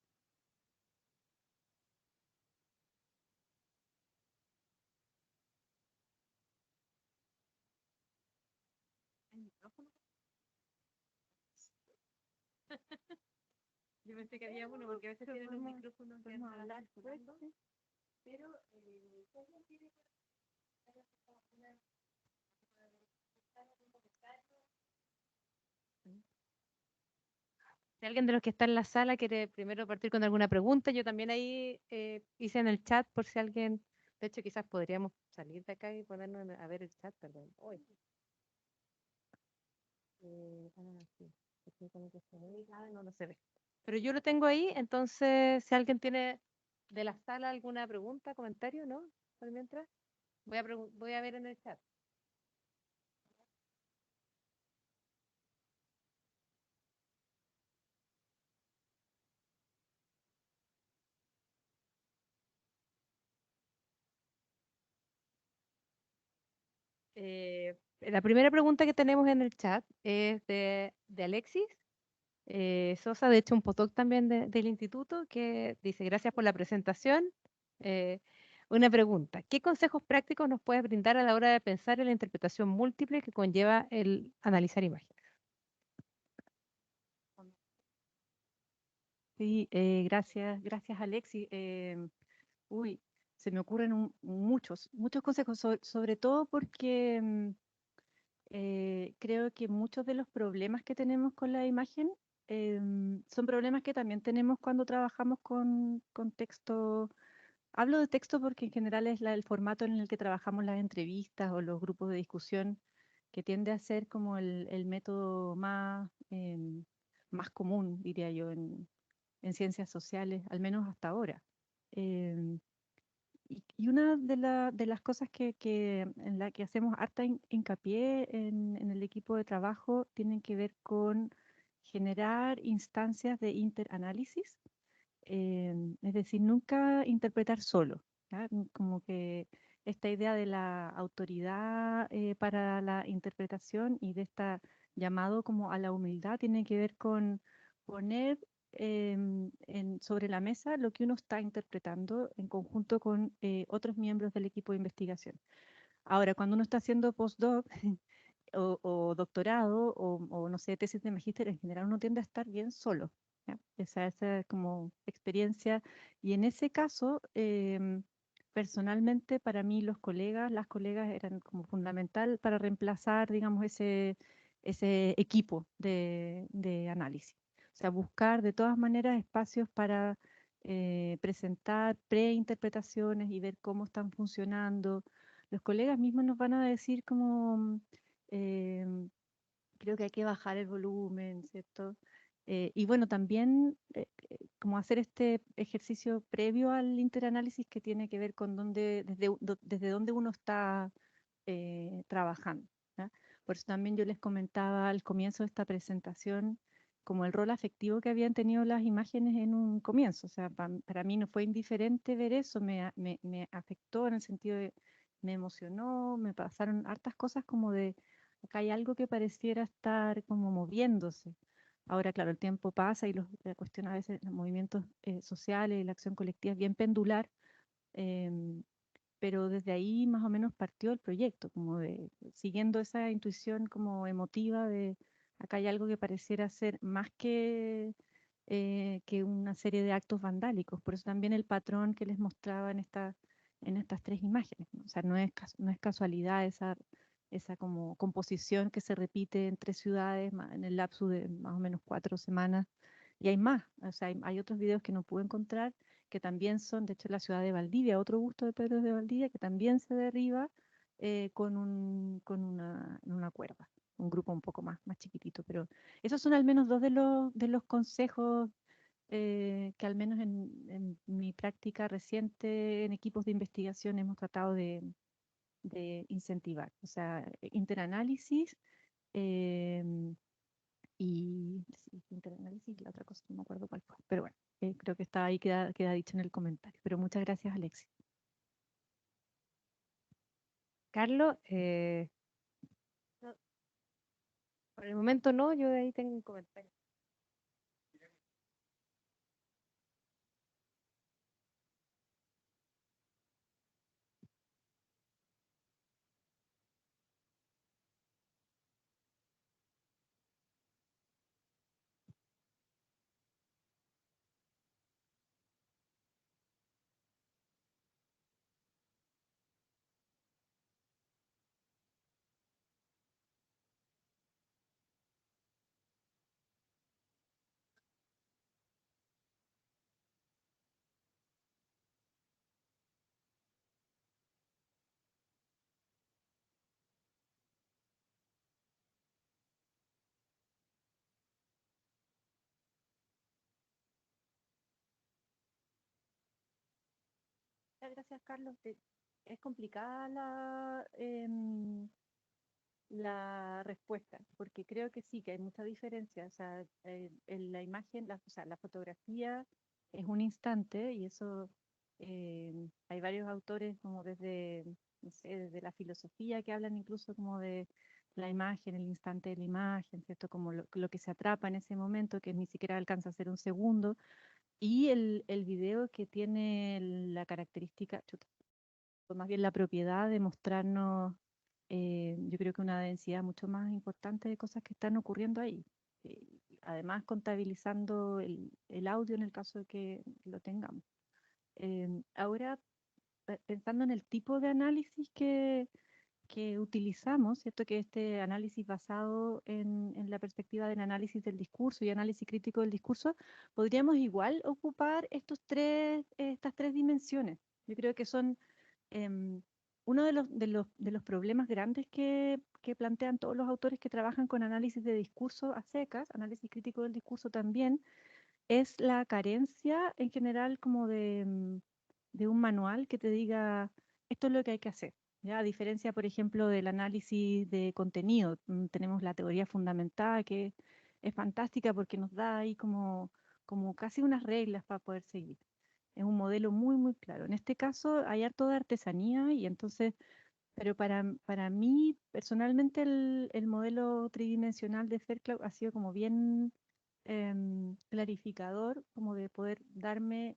Yo pensé que había uno porque a veces tienen un micrófono que anda hablar circulando, fuerte. pero si alguien quiere si alguien de los que está en la sala quiere primero partir con alguna pregunta, yo también ahí hice en el chat por si alguien, de hecho quizás podríamos salir de acá y ponernos a ver el chat, perdón. Uy. Sí, porque como que se ve, no, no se ve. Pero yo lo tengo ahí, entonces si alguien tiene de la sala alguna pregunta, comentario, ¿no? Por mientras, voy a ver en el chat. La primera pregunta que tenemos en el chat es de Alexis Sosa, de hecho un postdoc también del instituto, que dice, gracias por la presentación. Eh, una pregunta, ¿qué consejos prácticos nos puedes brindar a la hora de pensar en la interpretación múltiple que conlleva el analizar imágenes? Sí, gracias Alexis. Uy, se me ocurren muchos consejos, sobre todo porque creo que muchos de los problemas que tenemos con la imagen son problemas que también tenemos cuando trabajamos con texto. Hablo de texto porque en general es el formato en el que trabajamos las entrevistas o los grupos de discusión, que tiende a ser como el método más común, diría yo, en ciencias sociales, al menos hasta ahora. Em, y una de las cosas en la que hacemos harta hincapié en el equipo de trabajo tienen que ver con generar instancias de interanálisis, es decir, nunca interpretar solo, ¿ya? Como que esta idea de la autoridad para la interpretación y de esta llamado como a la humildad tiene que ver con poner sobre la mesa lo que uno está interpretando en conjunto con otros miembros del equipo de investigación. Ahora, cuando uno está haciendo postdoc o doctorado o, no sé, tesis de magíster, en general uno tiende a estar bien solo. ¿Ya? Esa como experiencia. Y en ese caso, personalmente, para mí las colegas eran como fundamental para reemplazar, digamos, ese equipo de análisis. O sea, buscar de todas maneras espacios para presentar preinterpretaciones y ver cómo están funcionando. Los colegas mismos nos van a decir como, em, creo que hay que bajar el volumen, ¿cierto? Y bueno, también como hacer este ejercicio previo al interanálisis que tiene que ver con desde dónde uno está trabajando. ¿Ya? Por eso también yo les comentaba al comienzo de esta presentación como el rol afectivo que habían tenido las imágenes en un comienzo. O sea, para mí no fue indiferente ver eso, me afectó en el sentido de, me emocionó, me pasaron hartas cosas como de, acá hay algo que pareciera estar como moviéndose. Ahora, claro, el tiempo pasa y la cuestión a veces, los movimientos sociales y la acción colectiva es bien pendular. em, pero desde ahí más o menos partió el proyecto, como de siguiendo esa intuición como emotiva de acá hay algo que pareciera ser más que una serie de actos vandálicos. Por eso también el patrón que les mostraba en estas tres imágenes, ¿no? O sea, no es casualidad esa como composición que se repite en tres ciudades en el lapso de más o menos 4 semanas. Y hay más, o sea, hay otros videos que no pude encontrar que también son, de hecho, la ciudad de Valdivia, otro busto de Pedro de Valdivia, que también se derriba con una cuerda, un grupo un poco más chiquitito. Pero esos son al menos dos de los consejos que al menos en mi práctica reciente en equipos de investigación hemos tratado de incentivar. O sea, interanálisis, em, Y sí, interanálisis, la otra cosa no me acuerdo cuál fue. Pero bueno, creo que está ahí, queda dicho en el comentario. Pero muchas gracias, Alexis. Carlos, no, por el momento no, yo de ahí tengo un comentario. Muchas gracias, Carlos. Es complicada la respuesta, porque creo que sí, que hay mucha diferencia. O sea, en la imagen, o sea, la fotografía es un instante y eso hay varios autores como desde, no sé, desde la filosofía que hablan incluso como de la imagen, el instante de la imagen, ¿cierto? Como lo que se atrapa en ese momento, que ni siquiera alcanza a ser un segundo, y el video que tiene la característica, chuta, o más bien la propiedad de mostrarnos, yo creo que una densidad mucho más importante de cosas que están ocurriendo ahí. Eh, Además, contabilizando el audio en el caso de que lo tengamos. Ahora, pensando en el tipo de análisis que utilizamos, ¿cierto? Que este análisis basado en la perspectiva del análisis del discurso y análisis crítico del discurso, podríamos igual ocupar estas tres dimensiones. Yo creo que son em, uno de los problemas grandes que plantean todos los autores que trabajan con análisis de discurso a secas, análisis crítico del discurso también, es la carencia en general como de un manual que te diga esto es lo que hay que hacer. ¿Ya? A diferencia, por ejemplo, del análisis de contenido, tenemos la teoría fundamental que es fantástica porque nos da ahí como casi unas reglas para poder seguir. Es un modelo muy, muy claro. En este caso hay harto de artesanía y entonces, pero para mí personalmente el modelo tridimensional de Fairclough ha sido como bien clarificador, como de poder darme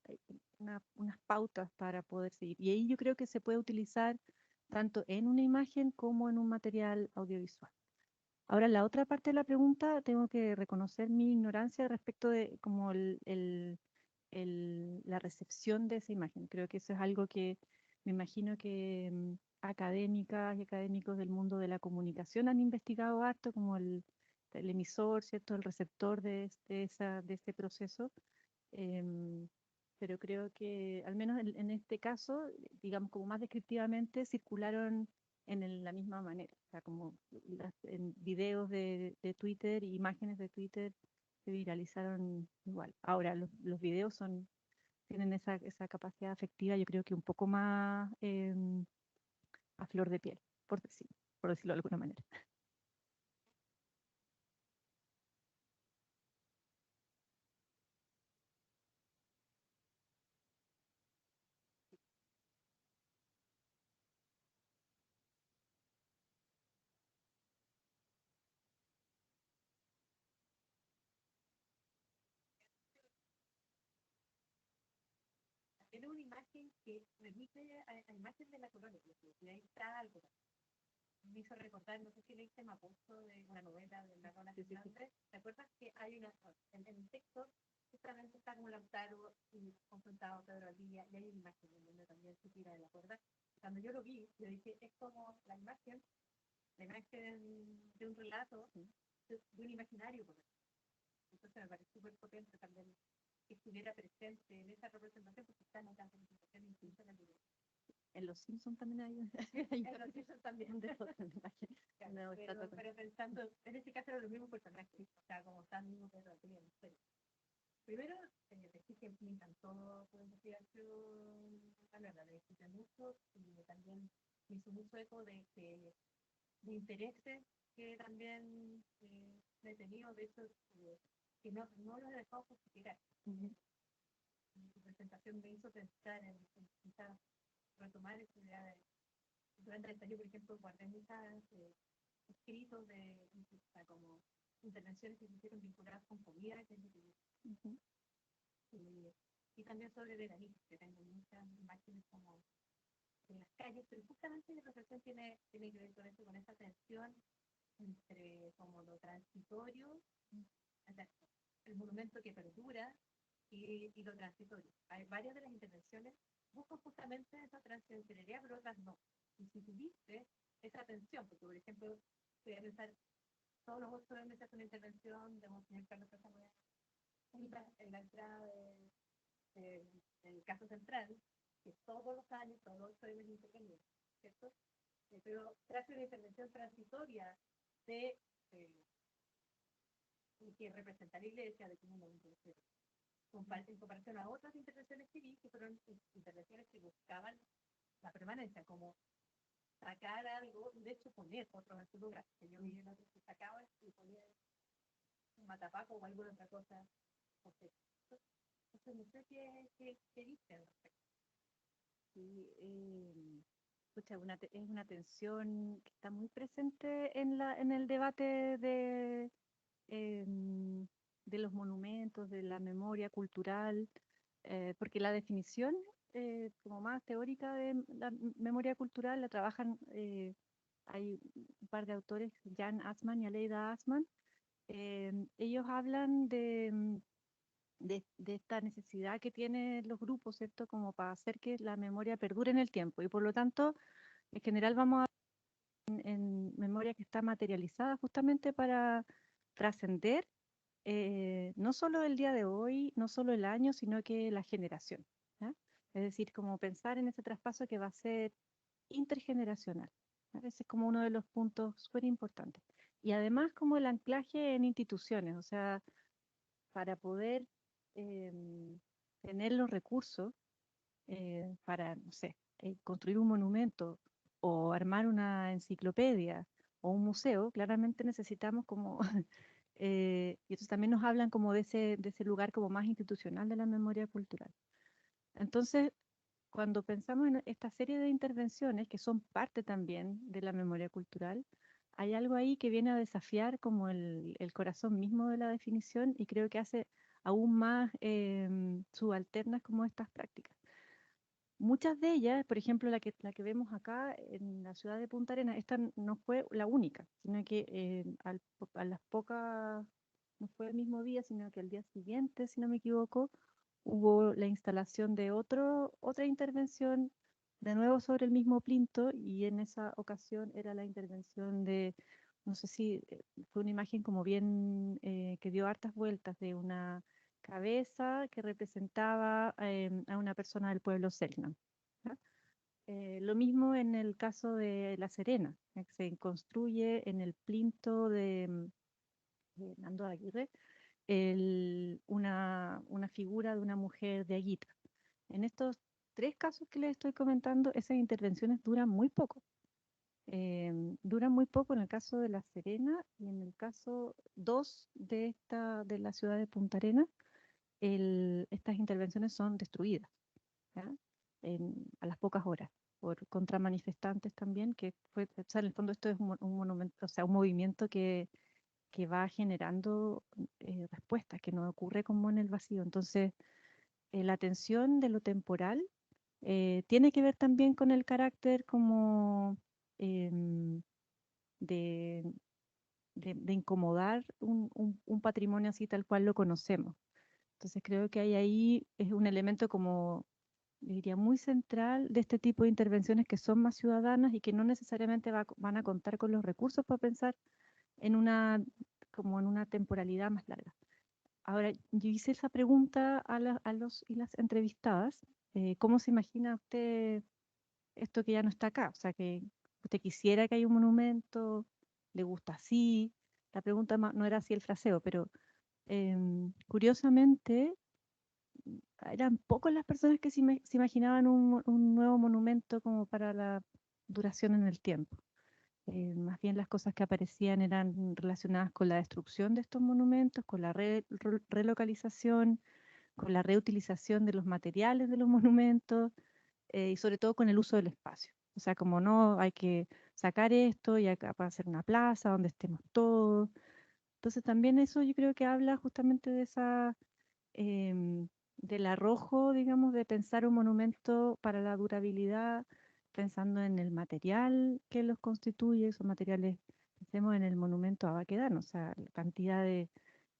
unas pautas para poder seguir. Y ahí yo creo que se puede utilizar tanto en una imagen como en un material audiovisual. Ahora, la otra parte de la pregunta, tengo que reconocer mi ignorancia respecto de como la recepción de esa imagen. Creo que eso es algo que me imagino que académicas y académicos del mundo de la comunicación han investigado harto, como el emisor, ¿cierto? El receptor de este proceso. Em, pero creo que, al menos en este caso, digamos, como más descriptivamente, circularon la misma manera. O sea, como en videos de Twitter y imágenes de Twitter se viralizaron igual. Ahora, los videos tienen esa capacidad afectiva, yo creo que un poco más a flor de piel, por decirlo de alguna manera. Tiene una imagen que remite a la imagen de la colonia, y ahí está algo. Me hizo recordar, no sé si leíste Mapocho, de una novela de la Rona Fernández. ¿Te acuerdas que hay en el texto, justamente está como Lautaro y confrontado a Pedro Valdivia, y hay una imagen en donde también se tira de la cuerda? Cuando yo lo vi, yo dije, es como la imagen de un relato, de un imaginario. Entonces me parece súper potente también que estuviera presente en esa representación, porque está en otra representación incluso en el video. En Los Simpsons también hay en Los Simpsons también de otra imagen. Claro, pero pensando, en este caso eran los mismos personajes, o sea, como están mismos que tenían. Primero, decir que me encantó tu investigación, la disfruté mucho y también me hizo mucho eco de intereses que también detenido, de hecho, que no lo he dejado justificar. Su presentación me hizo pensar en quizás retomar esa idea de, durante el taller, por ejemplo, guardé muchos escritos de como intervenciones que se hicieron vinculadas con comida, que es lo que y también sobre veganismo, que tengo muchas imágenes como en las calles, pero justamente la reflexión tiene que ver con eso, con esa tensión entre como lo transitorio, o sea, el monumento que perdura y lo transitorio. Hay varias de las intervenciones buscan justamente esa transitoriedad, pero otras no. Y si tuviste esa tensión, porque por ejemplo, voy a pensar, todos los 8 meses hace una intervención de Monseñor Carlos Casanueva en la entrada del caso central, que todos los años, todos los 8 meses intervenía, ¿cierto? Pero tras una intervención transitoria de que representa la iglesia, de cómo en comparación a otras intervenciones que vi, que fueron intervenciones que buscaban la permanencia, como sacar algo, de hecho poner otros en su lugar, que yo vi en otros que sacaban y ponían un matapaco o alguna otra cosa. Entonces no sé qué dicen al respecto. Sí, es una tensión que está muy presente en el debate de los monumentos, de la memoria cultural, porque la definición como más teórica de la memoria cultural la trabajan, hay un par de autores, Jan Assmann y Aleida Assmann. Ellos hablan de esta necesidad que tienen los grupos, ¿cierto? Como para hacer que la memoria perdure en el tiempo. Y por lo tanto, en general vamos a en memoria que está materializada justamente para trascender no solo el día de hoy, no solo el año, sino que la generación. ¿Ya? Es decir, como pensar en ese traspaso que va a ser intergeneracional. ¿Ya? Ese es como uno de los puntos súper importantes. Y además como el anclaje en instituciones, o sea, para poder tener los recursos para, no sé, construir un monumento o armar una enciclopedia o un museo, claramente necesitamos como, y entonces también nos hablan como de ese lugar como más institucional de la memoria cultural. Entonces, cuando pensamos en esta serie de intervenciones que son parte también de la memoria cultural, hay algo ahí que viene a desafiar como el corazón mismo de la definición y creo que hace aún más subalternas como estas prácticas. Muchas de ellas, por ejemplo, la que vemos acá en la ciudad de Punta Arenas, esta no fue la única, sino que a las pocas, no fue el mismo día, sino que el día siguiente, si no me equivoco, hubo la instalación de otra intervención, de nuevo sobre el mismo plinto, y en esa ocasión era la intervención de, no sé si fue una imagen como bien que dio hartas vueltas de una cabeza que representaba a una persona del pueblo Selknam. ¿Ya? Lo mismo en el caso de La Serena, que se construye en el plinto de Nando Aguirre una figura de una mujer de Aguita. En estos 3 casos que les estoy comentando, esas intervenciones duran muy poco. Duran muy poco en el caso de La Serena y en el caso 2 de la ciudad de Punta Arenas, estas intervenciones son destruidas, ¿ya? A las pocas horas, por contramanifestantes también, o sea, en el fondo esto es un monumento, o sea, un movimiento que va generando respuestas, que no ocurre como en el vacío. Entonces, la atención de lo temporal tiene que ver también con el carácter como em, de, de incomodar un patrimonio así tal cual lo conocemos. Entonces creo que hay ahí es un elemento como, diría, muy central de este tipo de intervenciones que son más ciudadanas y que no necesariamente van a contar con los recursos para pensar en como en una temporalidad más larga. Ahora, yo hice esa pregunta a los y las entrevistadas, ¿cómo se imagina usted esto que ya no está acá? O sea, que usted quisiera que haya un monumento, le gusta así. La pregunta no era así el fraseo, pero curiosamente eran pocas las personas que se imaginaban un nuevo monumento como para la duración en el tiempo. Más bien las cosas que aparecían eran relacionadas con la destrucción de estos monumentos, con la relocalización, con la reutilización de los materiales de los monumentos y sobre todo con el uso del espacio. O sea, como no, hay que sacar esto y acá para hacer una plaza donde estemos todos. Entonces también eso yo creo que habla justamente de esa, del arrojo, digamos, de pensar un monumento para la durabilidad, pensando en el material que los constituye, esos materiales, pensemos en el monumento a Baquedano, o sea, la cantidad de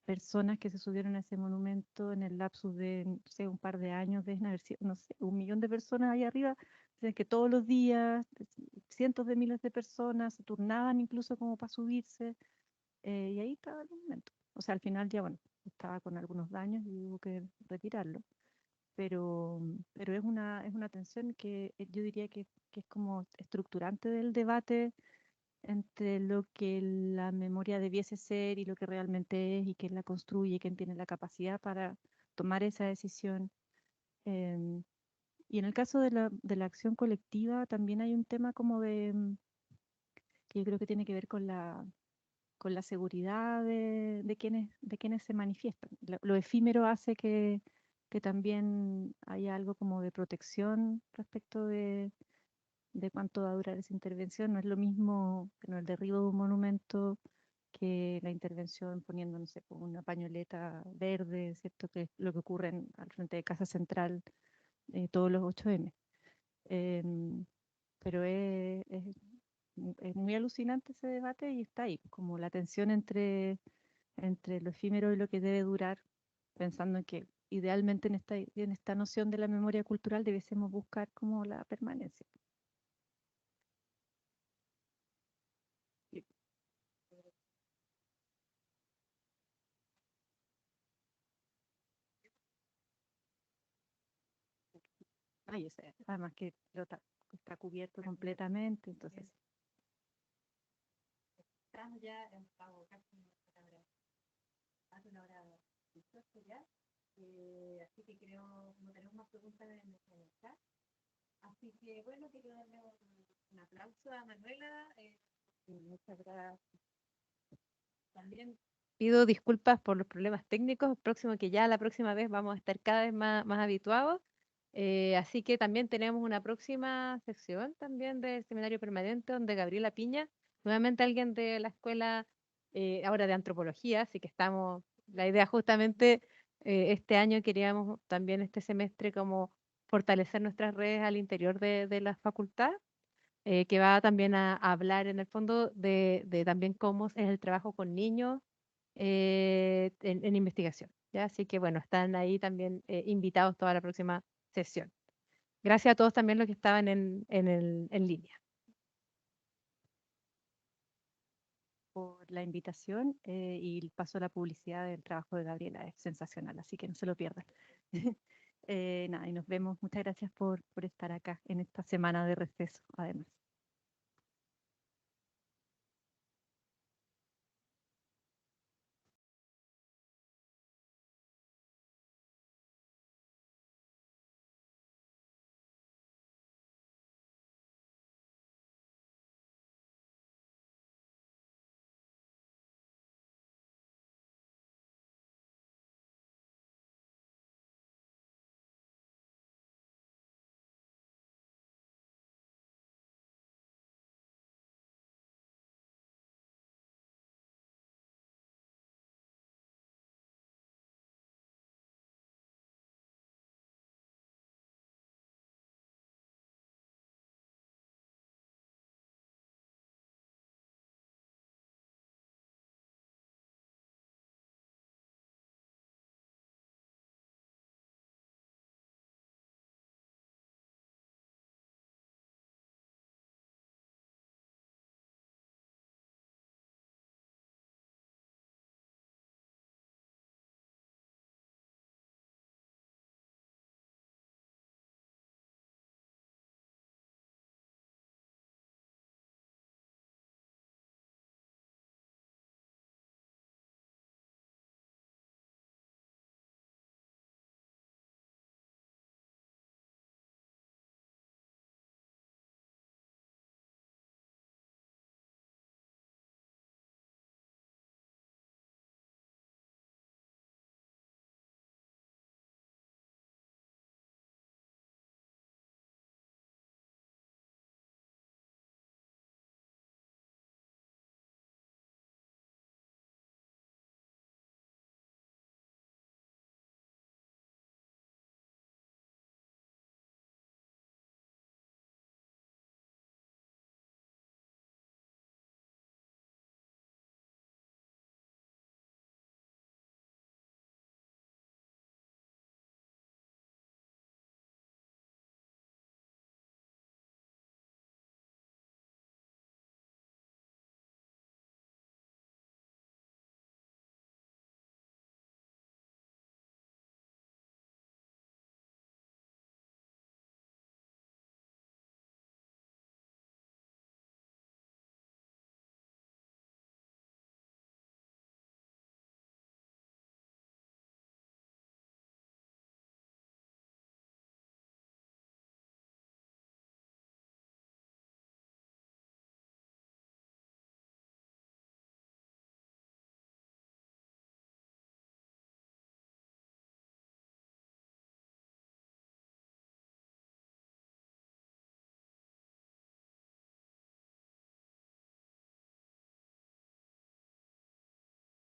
personas que se subieron a ese monumento en el lapsus de, no sé, un par de años, deben haber sido, no sé, 1 millón de personas ahí arriba, o sea, que todos los días, cientos de miles de personas se turnaban incluso como para subirse, y ahí estaba el monumento. O sea, al final ya, bueno, estaba con algunos daños y hubo que retirarlo, pero es una tensión que yo diría que es como estructurante del debate entre lo que la memoria debiese ser y lo que realmente es y quién la construye, quién tiene la capacidad para tomar esa decisión. Em, y en el caso de la acción colectiva también hay un tema como de, que yo creo que tiene que ver con la seguridad de quienes se manifiestan. Lo efímero hace que también haya algo como de protección respecto de cuánto va a durar esa intervención. No es lo mismo el derribo de un monumento que la intervención poniendo, no sé, como una pañoleta verde, ¿cierto? Que es lo que ocurre al frente de Casa Central todos los 8M. Em, pero es muy alucinante ese debate y está ahí, como la tensión entre lo efímero y lo que debe durar, pensando en que idealmente en esta noción de la memoria cultural debiésemos buscar como la permanencia. Sí. Ay, ese, además que está cubierto completamente, entonces Estamos ya en pago, casi hace una hora 18 ya. Así que creo, no tenemos más preguntas en el chat. Así que bueno, quiero darle un aplauso a Manuela. Muchas gracias. También pido disculpas por los problemas técnicos, próximo que ya la próxima vez vamos a estar cada vez más habituados. Así que también tenemos una próxima sección también del seminario permanente donde Gabriela Piña, nuevamente alguien de la escuela ahora de antropología, así que estamos, la idea justamente este año queríamos también este semestre como fortalecer nuestras redes al interior de la facultad, que va también a hablar en el fondo de también cómo es el trabajo con niños en investigación. ¿Ya? Así que bueno, están ahí también invitados toda la próxima sesión. Gracias a todos también los que estaban en línea. por la invitación y paso a la publicidad del trabajo de Gabriela, es sensacional, así que no se lo pierdan. Nada, y nos vemos. Muchas gracias por estar acá en esta semana de receso, además.